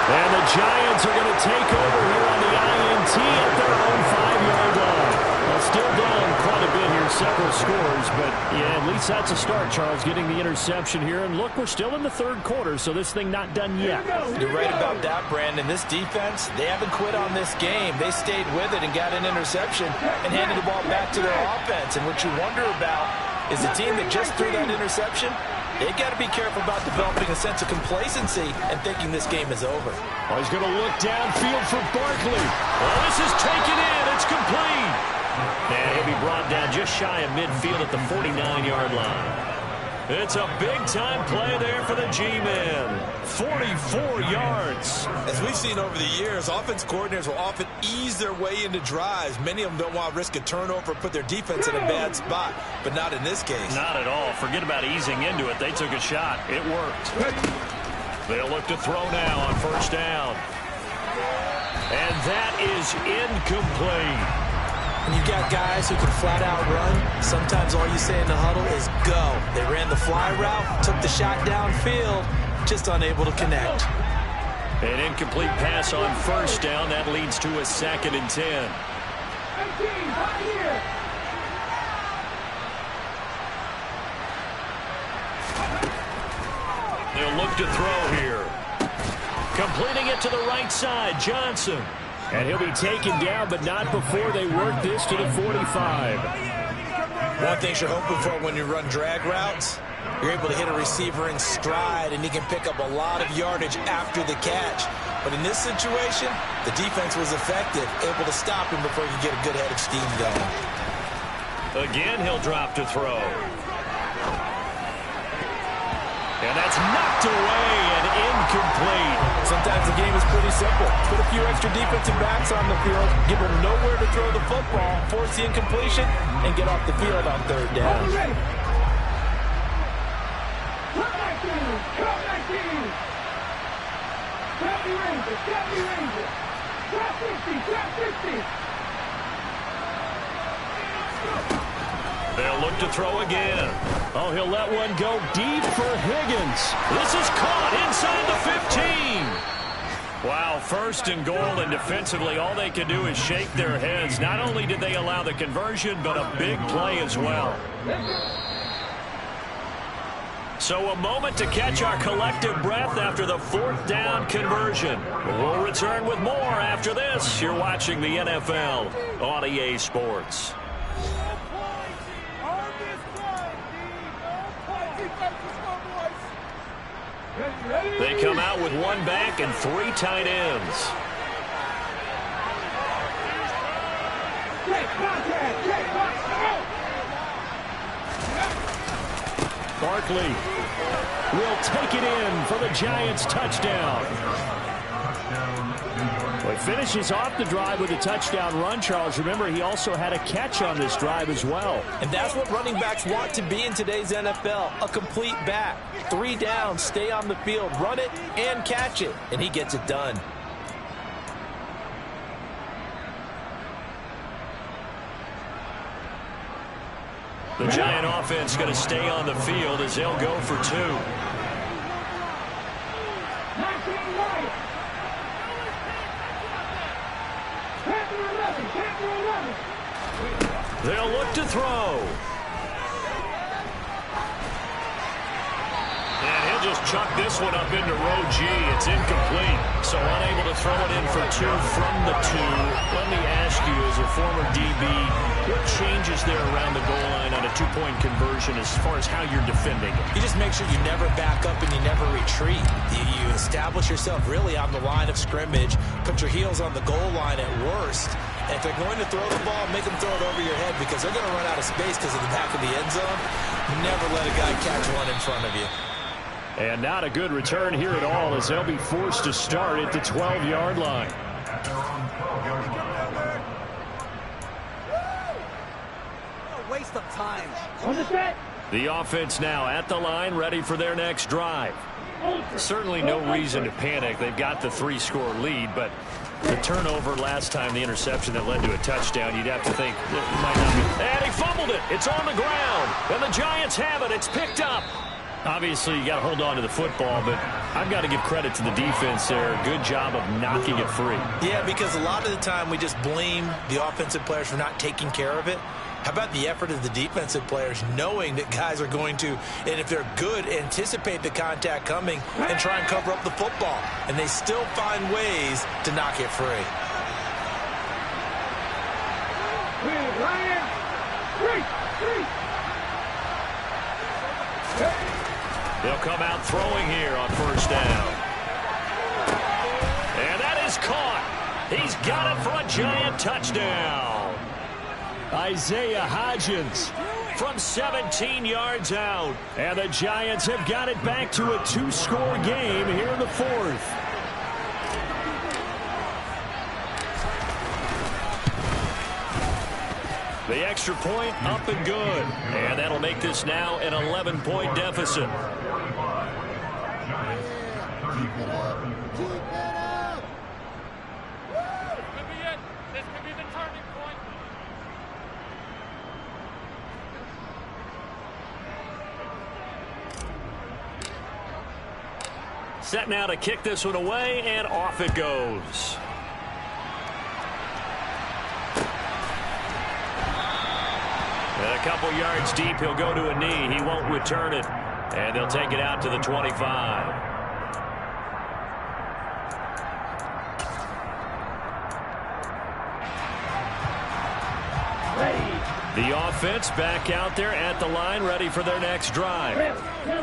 Speaker 1: And the Giants are going to take over here on the INT at their own 5-yard line. Well, still down quite a bit here, several scores, but yeah, at least that's a start, Charles, getting the interception here. And look, we're still in the 3rd quarter, so this thing not done yet.
Speaker 3: You're right about that, Brandon. This defense, they haven't quit on this game. They stayed with it and got an interception and handed the ball back to their offense. And what you wonder about is the team that just threw that interception, they got to be careful about developing a sense of complacency and thinking this game is over.
Speaker 1: Oh, he's going to look downfield for Barkley. Oh, this is taken in. It's complete. And he'll be brought down just shy of midfield at the 49-yard line. It's a big-time play there for the G-Men. 44 yards.
Speaker 5: As we've seen over the years, offense coordinators will often ease their way into drives. Many of them don't want to risk a turnover or put their defense in a bad spot, but not in this case.
Speaker 1: Not at all. Forget about easing into it. They took a shot. It worked. They'll look to throw now on 1st down. And that is incomplete.
Speaker 3: When you've got guys who can flat out run, sometimes all you say in the huddle is go. They ran the fly route, took the shot downfield, just unable to connect.
Speaker 1: An incomplete pass on 1st down. That leads to a 2nd and 10.
Speaker 2: 19, right here.
Speaker 1: They'll look to throw here. Completing it to the right side, Johnson. And he'll be taken down, but not before they work this to the 45.
Speaker 5: One thing you're hoping for when you run drag routes, you're able to hit a receiver in stride, and he can pick up a lot of yardage after the catch. But in this situation, the defense was effective, able to stop him before he could get a good head of steam going.
Speaker 1: Again, he'll drop to throw. And that's knocked away and incomplete.
Speaker 3: Sometimes the game is pretty simple. Put a few extra defensive backs on the field, give them nowhere to throw the football, force the incompletion, and get off the field on 3rd down.
Speaker 2: Come 19, come 19. Grab the Rangers, grab the Rangers. Grab 50, grab 50.
Speaker 1: They'll look to throw again. Oh, he'll let one go deep for Higgins. This is caught inside the 15. Wow, 1st and goal, and defensively all they can do is shake their heads. Not only did they allow the conversion, but a big play as well. So a moment to catch our collective breath after the 4th down conversion. We'll return with more after this. You're watching the NFL on EA Sports. They come out with 1 back and 3 tight ends. Barkley will take it in for the Giants touchdown. Well, he finishes off the drive with a touchdown run, Charles. Remember, he also had a catch on this drive as well.
Speaker 3: And that's what running backs want to be in today's NFL, a complete back. 3 downs, stay on the field, run it, and catch it. And he gets it done.
Speaker 1: The Giant offense going to stay on the field as they'll go for 2. They'll look to throw. And he'll just chuck this one up into row G. It's incomplete. So unable to throw it in for 2 from the 2. Let me ask you, as a former DB, what changes there around the goal line on a 2-point conversion as far as how you're defending it?
Speaker 5: You just make sure you never back up and you never retreat. You establish yourself really on the line of scrimmage, put your heels on the goal line at worst. And if they're going to throw the ball, make them throw it over your head because they're going to run out of space because of the back of the end zone. Never let a guy catch one in front of you.
Speaker 1: And not a good return here at all as they'll be forced to start at the 12-yard line.
Speaker 6: Waste of time.
Speaker 2: On the set.
Speaker 1: The offense now at the line, ready for their next drive. Certainly no reason to panic. They've got the 3-score lead, but the turnover last time, the interception that led to a touchdown, you'd have to think it might not be. And he fumbled it. It's on the ground. And the Giants have it. It's picked up. Obviously, you got to hold on to the football, but I've got to give credit to the defense there. Good job of knocking it free. Yeah, because a lot of the time we just blame the offensive players for not taking care of it. How about the effort of the defensive players knowing that guys are going to, and if they're good, anticipate the contact coming and try and cover up the football. And they still find ways to knock it free. They'll come out throwing here on first down. And that is caught. He's got it for a Giant touchdown. Isaiah Hodgins from 17 yards out. And the Giants have got it back to a 2-score game here in the 4th. The extra point up and good. And that'll make this now an 11-point deficit. Set now to kick this one away, and off it goes. And a couple yards deep, he'll go to a knee. He won't return it, and they'll take it out to the 25. The offense back out there at the line, ready for their next drive.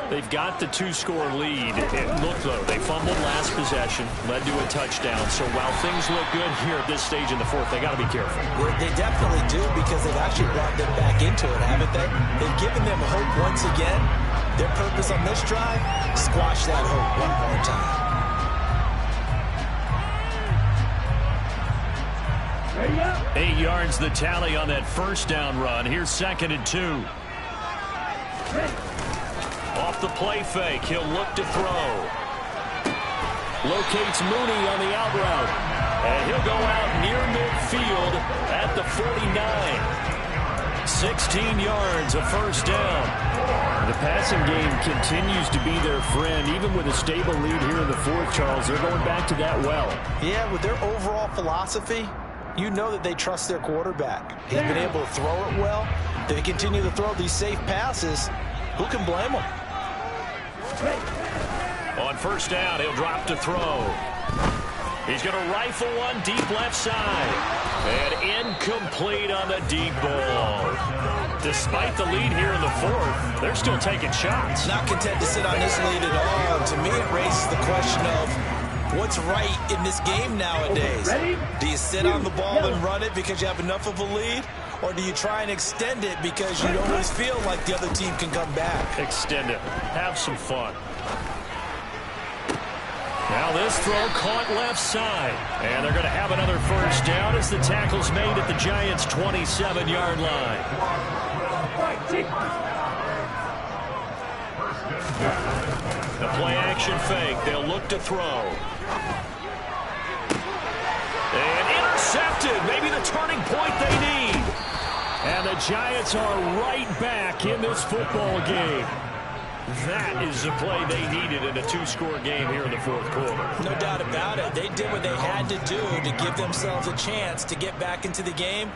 Speaker 1: They've got the 2-score lead. Look, though, they fumbled last possession, led to a touchdown. So while things look good here at this stage in the 4th, they got to be careful.
Speaker 5: Well, they definitely do because they've actually brought them back into it, haven't they? They've given them hope once again. Their purpose on this drive, squash that hope one more time.
Speaker 1: 8 yards the tally on that first down run. Here's 2nd and 2. Off the play fake, he'll look to throw. Locates Mooney on the out route. And he'll go out near midfield at the 49. 16 yards, a first down. The passing game continues to be their friend. Even with a stable lead here in the 4th, Charles, they're going back to that well.
Speaker 5: Yeah, with their overall philosophy, you know that they trust their quarterback. He's been able to throw it well. They continue to throw these safe passes. Who can blame them?
Speaker 1: On first down, he'll drop to throw. He's going to rifle one deep left side. And incomplete on the deep ball. Despite the lead here in the 4th, they're still taking shots.
Speaker 5: Not content to sit on this lead at all. To me, it raises the question of what's right in this game nowadays. Do you sit on the ball and run it because you have enough of a lead? Or do you try and extend it because you always feel like the other team can come back?
Speaker 1: Extend it. Have some fun. Now this throw caught left side. And they're going to have another first down as the tackle's made at the Giants' 27-yard line. The play action fake. They'll look to throw. And intercepted. Maybe the turning point they need. And the Giants are right back in this football game. That is the play they needed in a 2-score game here in the 4th quarter.
Speaker 5: No doubt about it. They did what they had to do to give themselves a chance to get back into the game.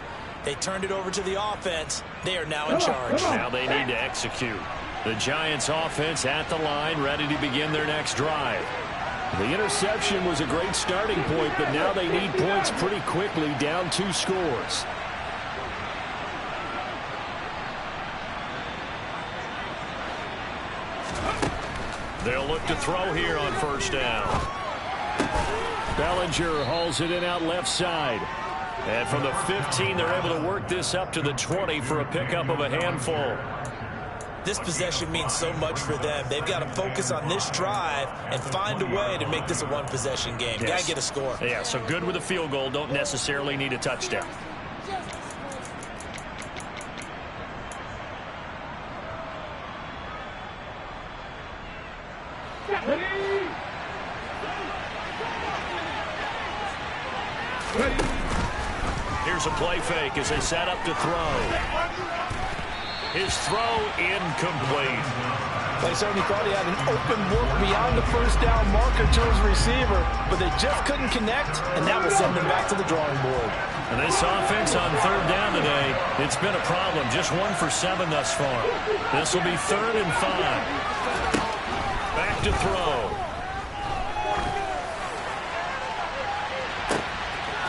Speaker 5: They turned it over to the offense. They are now in charge.
Speaker 1: Now they need to execute. The Giants offense at the line, ready to begin their next drive. The interception was a great starting point, but now they need points pretty quickly, down 2 scores. They'll look to throw here on first down. Bellinger hauls it in out left side. And from the 15, they're able to work this up to the 20 for a pickup of a handful.
Speaker 5: This possession means so much for them. They've got to focus on this drive and find a way to make this a one-possession game.
Speaker 1: Yes.
Speaker 5: Got to get a score.
Speaker 1: Yeah, so good with a field goal. Don't necessarily need a touchdown. Here's a play fake as they set up to throw. His throw incomplete.
Speaker 3: They certainly thought he had an open look beyond the first down marker to his receiver, but they just couldn't connect, and that will send them back to the drawing board.
Speaker 1: And this offense on third down today, it's been a problem. Just 1 for 7 thus far. This will be 3rd and 5. Back to throw.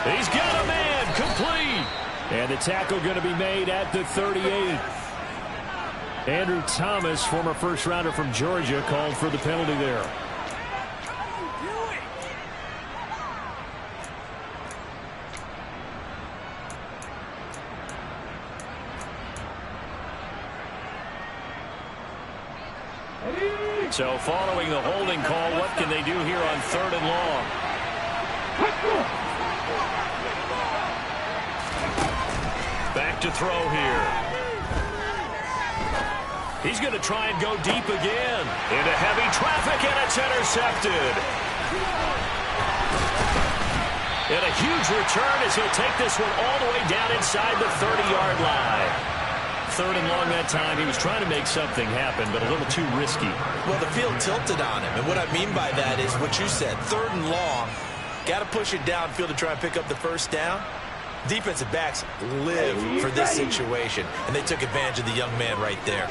Speaker 1: He's got a man, complete. And the tackle going to be made at the 38. Andrew Thomas, former first-rounder from Georgia, called for the penalty there. So following the holding call, what can they do here on 3rd and long? Back to throw here. He's going to try and go deep again. Into heavy traffic, and it's intercepted. And a huge return as he'll take this one all the way down inside the 30-yard line. 3rd and long that time. He was trying to make something happen, but a little too risky.
Speaker 5: Well, the field tilted on him, and what I mean by that is what you said. 3rd and long, got to push it downfield to try and pick up the first down. Defensive backs live for this situation, and they took advantage of the young man right there.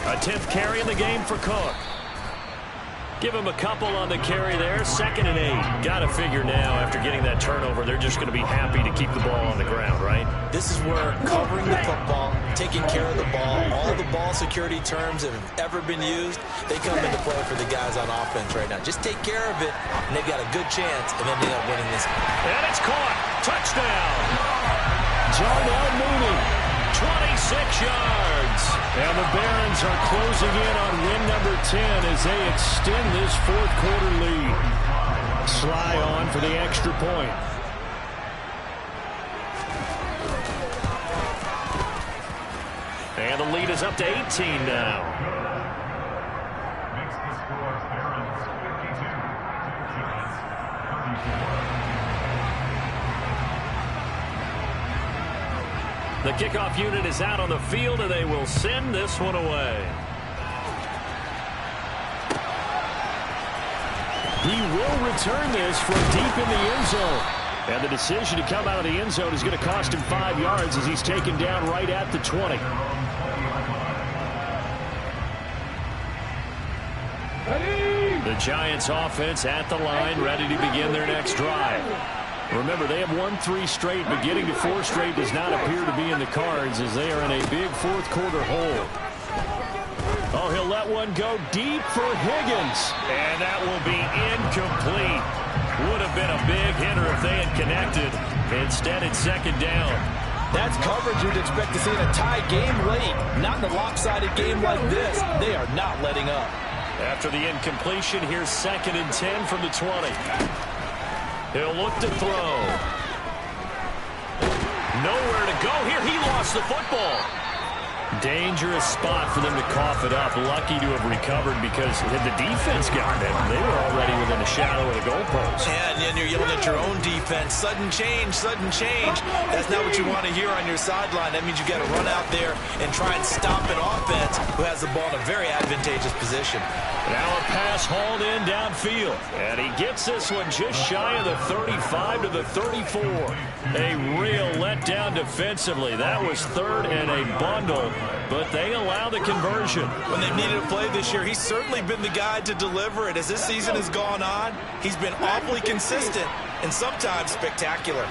Speaker 1: A 10th carry in the game for Cook. Give him a couple on the carry there. 2nd and 8. Got to figure now, after getting that turnover, they're just going to be happy to keep the ball on the ground, right?
Speaker 5: This is where covering the football, taking care of the ball, all the ball security terms that have ever been used, they come into play for the guys on offense right now. Just take care of it, and they've got a good chance, and then they end up winning this.
Speaker 1: And it's caught. Touchdown. Jarnell Mooney. 26 yards. And the Barons are closing in on win number 10 as they extend this 4th quarter lead. Sly on for the extra point. And the lead is up to 18 now.
Speaker 4: Makes the score Barons 52, Giants 34.
Speaker 1: The kickoff unit is out on the field, and they will send this one away. He will return this from deep in the end zone. And the decision to come out of the end zone is going to cost him 5 yards as he's taken down right at the 20. The Giants offense at the line, ready to begin their next drive. Remember, they have won 3 straight, but getting to 4 straight does not appear to be in the cards as they are in a big 4th quarter hole. Oh, he'll let one go deep for Higgins. And that will be incomplete. Would have been a big hitter if they had connected. Instead, it's 2nd down.
Speaker 3: That's coverage you'd expect to see in a tie game late. Not in a lopsided game like this. They are not letting up.
Speaker 1: After the incompletion, here's 2nd and 10 from the 20. He'll look to throw. Nowhere to go here. He lost the football. Dangerous spot for them to cough it up. Lucky to have recovered because had the defense gotten it, they were already within the shadow of the goalpost.
Speaker 5: Yeah, and then you're yelling at your own defense. Sudden change, sudden change. That's not what you want to hear on your sideline. That means you got to run out there and try and stop an offense who has the ball in a very advantageous position.
Speaker 1: Now a pass hauled in downfield. And he gets this one just shy of the 35 to the 34. A real letdown defensively. That was third and a bundle, but they allow the conversion.
Speaker 5: When they've needed a play this year, he's certainly been the guy to deliver it. As this season has gone on, he's been awfully consistent and sometimes spectacular.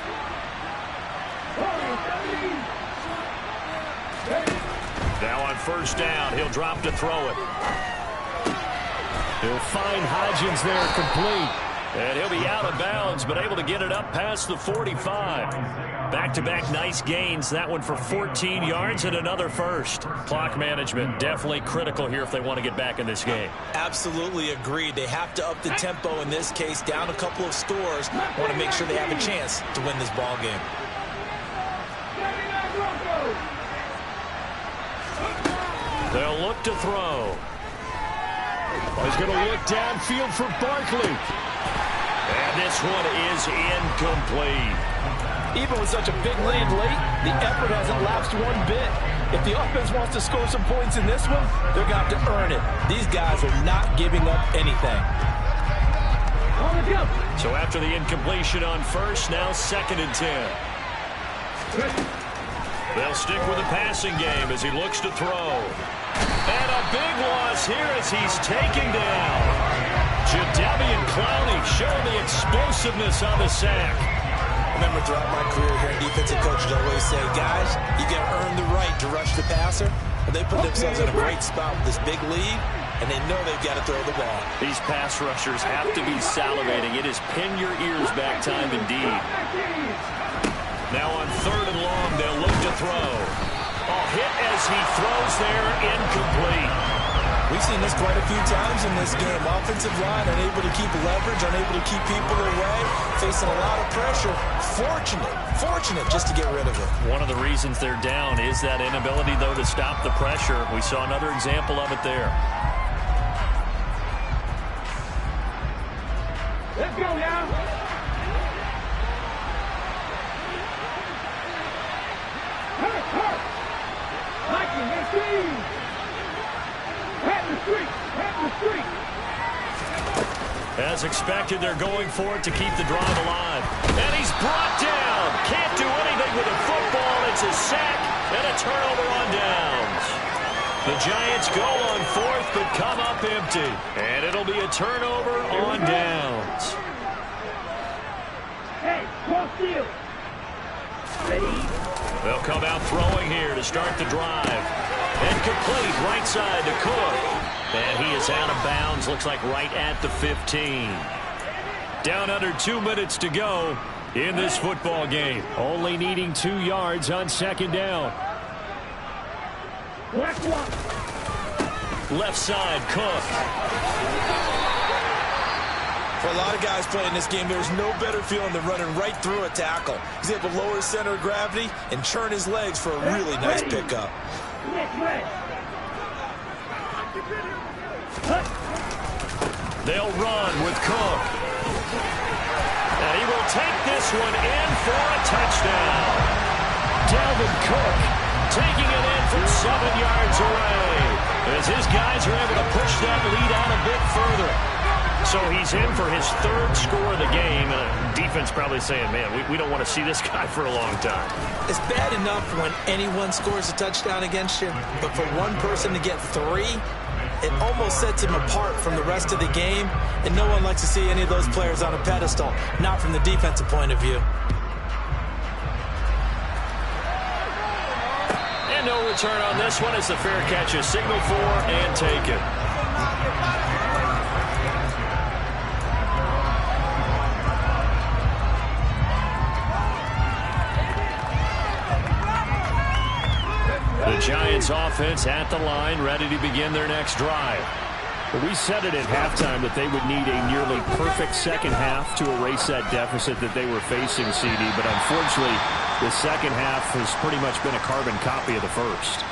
Speaker 1: Now on first down, he'll drop to throw it. He'll find Hodgins there complete. And he'll be out of bounds, but able to get it up past the 45. Back-to-back nice gains. That one for 14 yards and another first. Clock management definitely critical here if they want to get back in this game.
Speaker 5: Absolutely agreed. They have to up the tempo in this case. Down a couple of scores. Want to make sure they have a chance to win this ball game.
Speaker 1: They'll look to throw. He's going to look downfield for Barkley. And this one is incomplete.
Speaker 3: Even with such a big lead late, the effort hasn't lapsed one bit. If the offense wants to score some points in this one, they're going to have to earn it. These guys are not giving up anything.
Speaker 1: So after the incompletion on first, now 2nd and 10. They'll stick with the passing game as he looks to throw. And a big loss here as he's taken down. Jadeveon Clowney showing the explosiveness on the sack.
Speaker 5: Remember, throughout my career here, defensive coaches always say, guys, you got to earn the right to rush the passer. And they put themselves in a great spot with this big lead, and they know they've got to throw the ball.
Speaker 1: These pass rushers have to be salivating. It is pin your ears back time indeed. Now on 3rd and long, they'll look to throw. Hit as he throws there, incomplete.
Speaker 5: We've seen this quite a few times in this game. Offensive line unable to keep leverage, unable to keep people away, facing a lot of pressure. Fortunate just to get rid of it.
Speaker 1: One of the reasons they're down is that inability, though, to stop the pressure. We saw another example of it there.
Speaker 2: Let's go now. Hurt. Mikey, let's see.
Speaker 1: As expected, they're going for it to keep the drive alive. And he's brought down. Can't do anything with the football. It's a sack and a turnover on downs. The Giants go on 4th but come up empty. And it'll be a turnover on downs.
Speaker 2: Hey, cross field. Ready?
Speaker 1: They'll come out throwing here to start the drive. And complete right side to Cook. And he is out of bounds, looks like right at the 15. Down under 2 minutes to go in this football game. Only needing 2 yards on 2nd down. Left side, Cook.
Speaker 5: For a lot of guys playing this game, there's no better feeling than running right through a tackle. He's able to lower his center of gravity and churn his legs for a really nice pickup.
Speaker 1: They'll run with Cook. And he will take this one in for a touchdown. Dalvin Cook taking it in from 7 yards away. As his guys are able to push that lead out a bit further. So he's in for his 3rd score of the game. And the defense probably saying, man, we don't want to see this guy for a long time.
Speaker 5: It's bad enough when anyone scores a touchdown against you, but for one person to get 3, it almost sets him apart from the rest of the game, and no one likes to see any of those players on a pedestal, not from the defensive point of view.
Speaker 1: And no return on this one as the fair catch is signaled for and taken. The Giants offense at the line, ready to begin their next drive. We said it at halftime that they would need a nearly perfect second half to erase that deficit that they were facing, CD. But unfortunately, the second half has pretty much been a carbon copy of the first.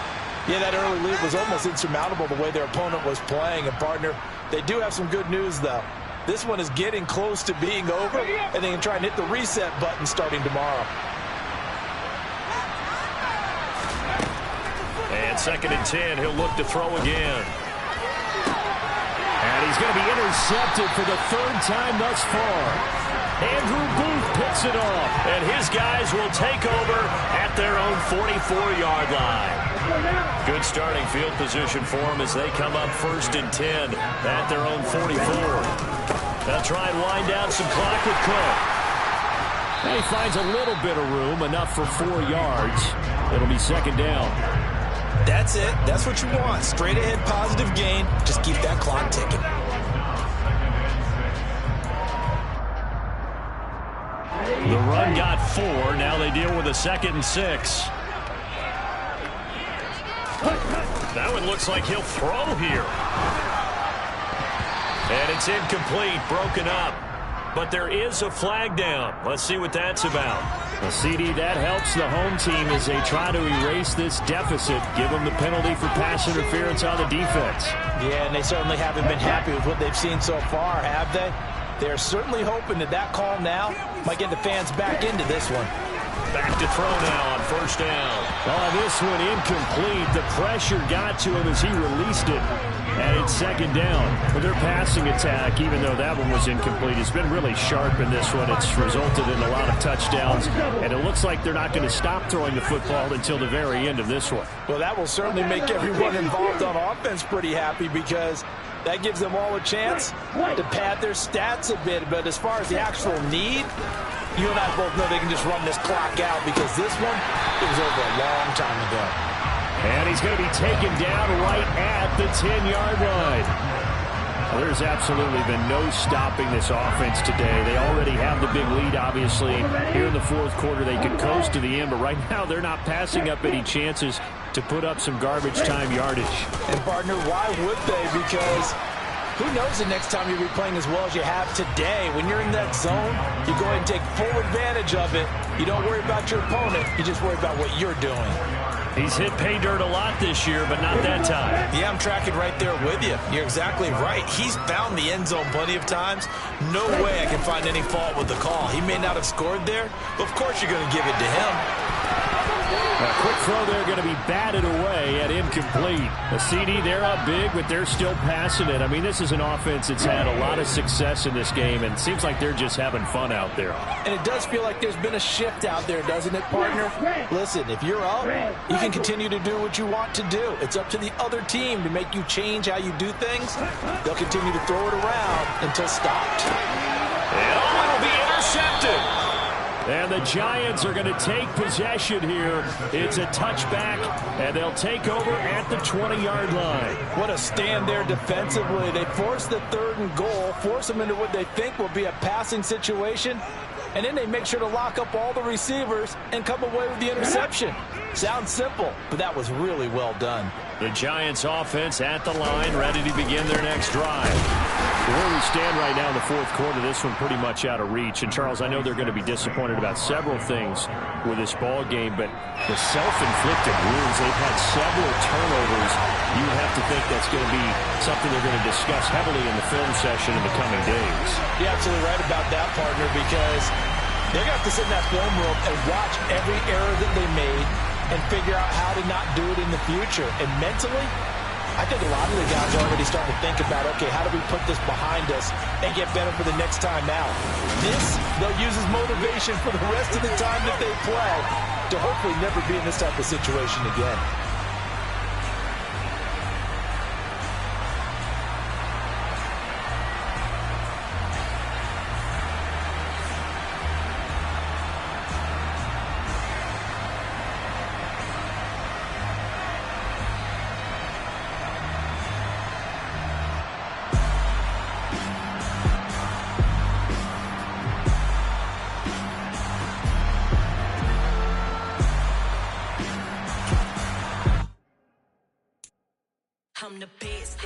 Speaker 5: Yeah, that early lead was almost insurmountable the way their opponent was playing. And, partner, they do have some good news, though. This one is getting close to being over, and they can try and hit the reset button starting tomorrow.
Speaker 1: And 2nd and 10, he'll look to throw again. And he's going to be intercepted for the 3rd time thus far. Andrew Booth picks it off, and his guys will take over at their own 44-yard line. Good starting field position for them as they come up 1st and 10 at their own 44. They'll try and wind down some clock with Cook. And he finds a little bit of room, enough for 4 yards. It'll be 2nd down.
Speaker 5: That's it. That's what you want. Straight ahead positive gain. Just keep that clock ticking.
Speaker 1: The run got 4. Now they deal with a 2nd and 6. That one looks like he'll throw here. And it's incomplete, broken up. But there is a flag down. Let's see what that's about. A CD, that helps the home team as they try to erase this deficit. Give them the penalty for pass interference on the defense.
Speaker 5: Yeah, and they certainly haven't been happy with what they've seen so far, have they? They're certainly hoping that that call now might get the fans back into this one.
Speaker 1: Back to throw now on 1st down. Oh, this one incomplete. The pressure got to him as he released it. And it's 2nd down. Well, their passing attack, even though that one was incomplete, has been really sharp in this one. It's resulted in a lot of touchdowns. And it looks like they're not going to stop throwing the football until the very end of this one.
Speaker 5: Well, that will certainly make everyone involved on offense pretty happy because that gives them all a chance to pad their stats a bit. But as far as the actual need, you and I both know they can just run this clock out because this one, it was over a long time ago.
Speaker 1: And he's going to be taken down right at the 10-yard line. Well, there's absolutely been no stopping this offense today. They already have the big lead, obviously. Here in the 4th quarter, they could coast to the end, but right now they're not passing up any chances to put up some garbage time yardage.
Speaker 5: And, partner, why would they? Because who knows the next time you'll be playing as well as you have today. When you're in that zone, you go ahead and take full advantage of it. You don't worry about your opponent. You just worry about what you're doing.
Speaker 1: He's hit pay dirt a lot this year, but not that time.
Speaker 5: Yeah, I'm tracking right there with you. You're exactly right. He's found the end zone plenty of times. No way I can find any fault with the call. He may not have scored there, but of course you're going to give it to him.
Speaker 1: A quick throw there going to be batted away at incomplete. The CD, they're up big, but they're still passing it. I mean, this is an offense that's had a lot of success in this game, and it seems like they're just having fun out there.
Speaker 5: And it does feel like there's been a shift out there, doesn't it, partner? Listen, if you're up, you can continue to do what you want to do. It's up to the other team to make you change how you do things. They'll continue to throw it around until stopped.
Speaker 1: And it'll be intercepted. And the Giants are going to take possession here. It's a touchback, and they'll take over at the 20-yard line.
Speaker 5: What a stand there defensively. They force the 3rd and goal, force them into what they think will be a passing situation, and then they make sure to lock up all the receivers and come away with the interception. Sounds simple, but that was really well done.
Speaker 1: The Giants offense at the line, ready to begin their next drive. Where we stand right now in the 4th quarter, this one pretty much out of reach. And, Charles, I know they're going to be disappointed about several things with this ball game, but the self-inflicted wounds, they've had several turnovers. You have to think that's going to be something they're going to discuss heavily in the film session in the coming days.
Speaker 5: You're absolutely right about that, partner, because they're going to have to sit in that film room and watch every error that they made and figure out how to not do it in the future. And mentally, I think a lot of the guys are already starting to think about, okay, how do we put this behind us and get better for the next time out? This, they'll use as motivation for the rest of the time that they play to hopefully never be in this type of situation again.
Speaker 7: I'm the best.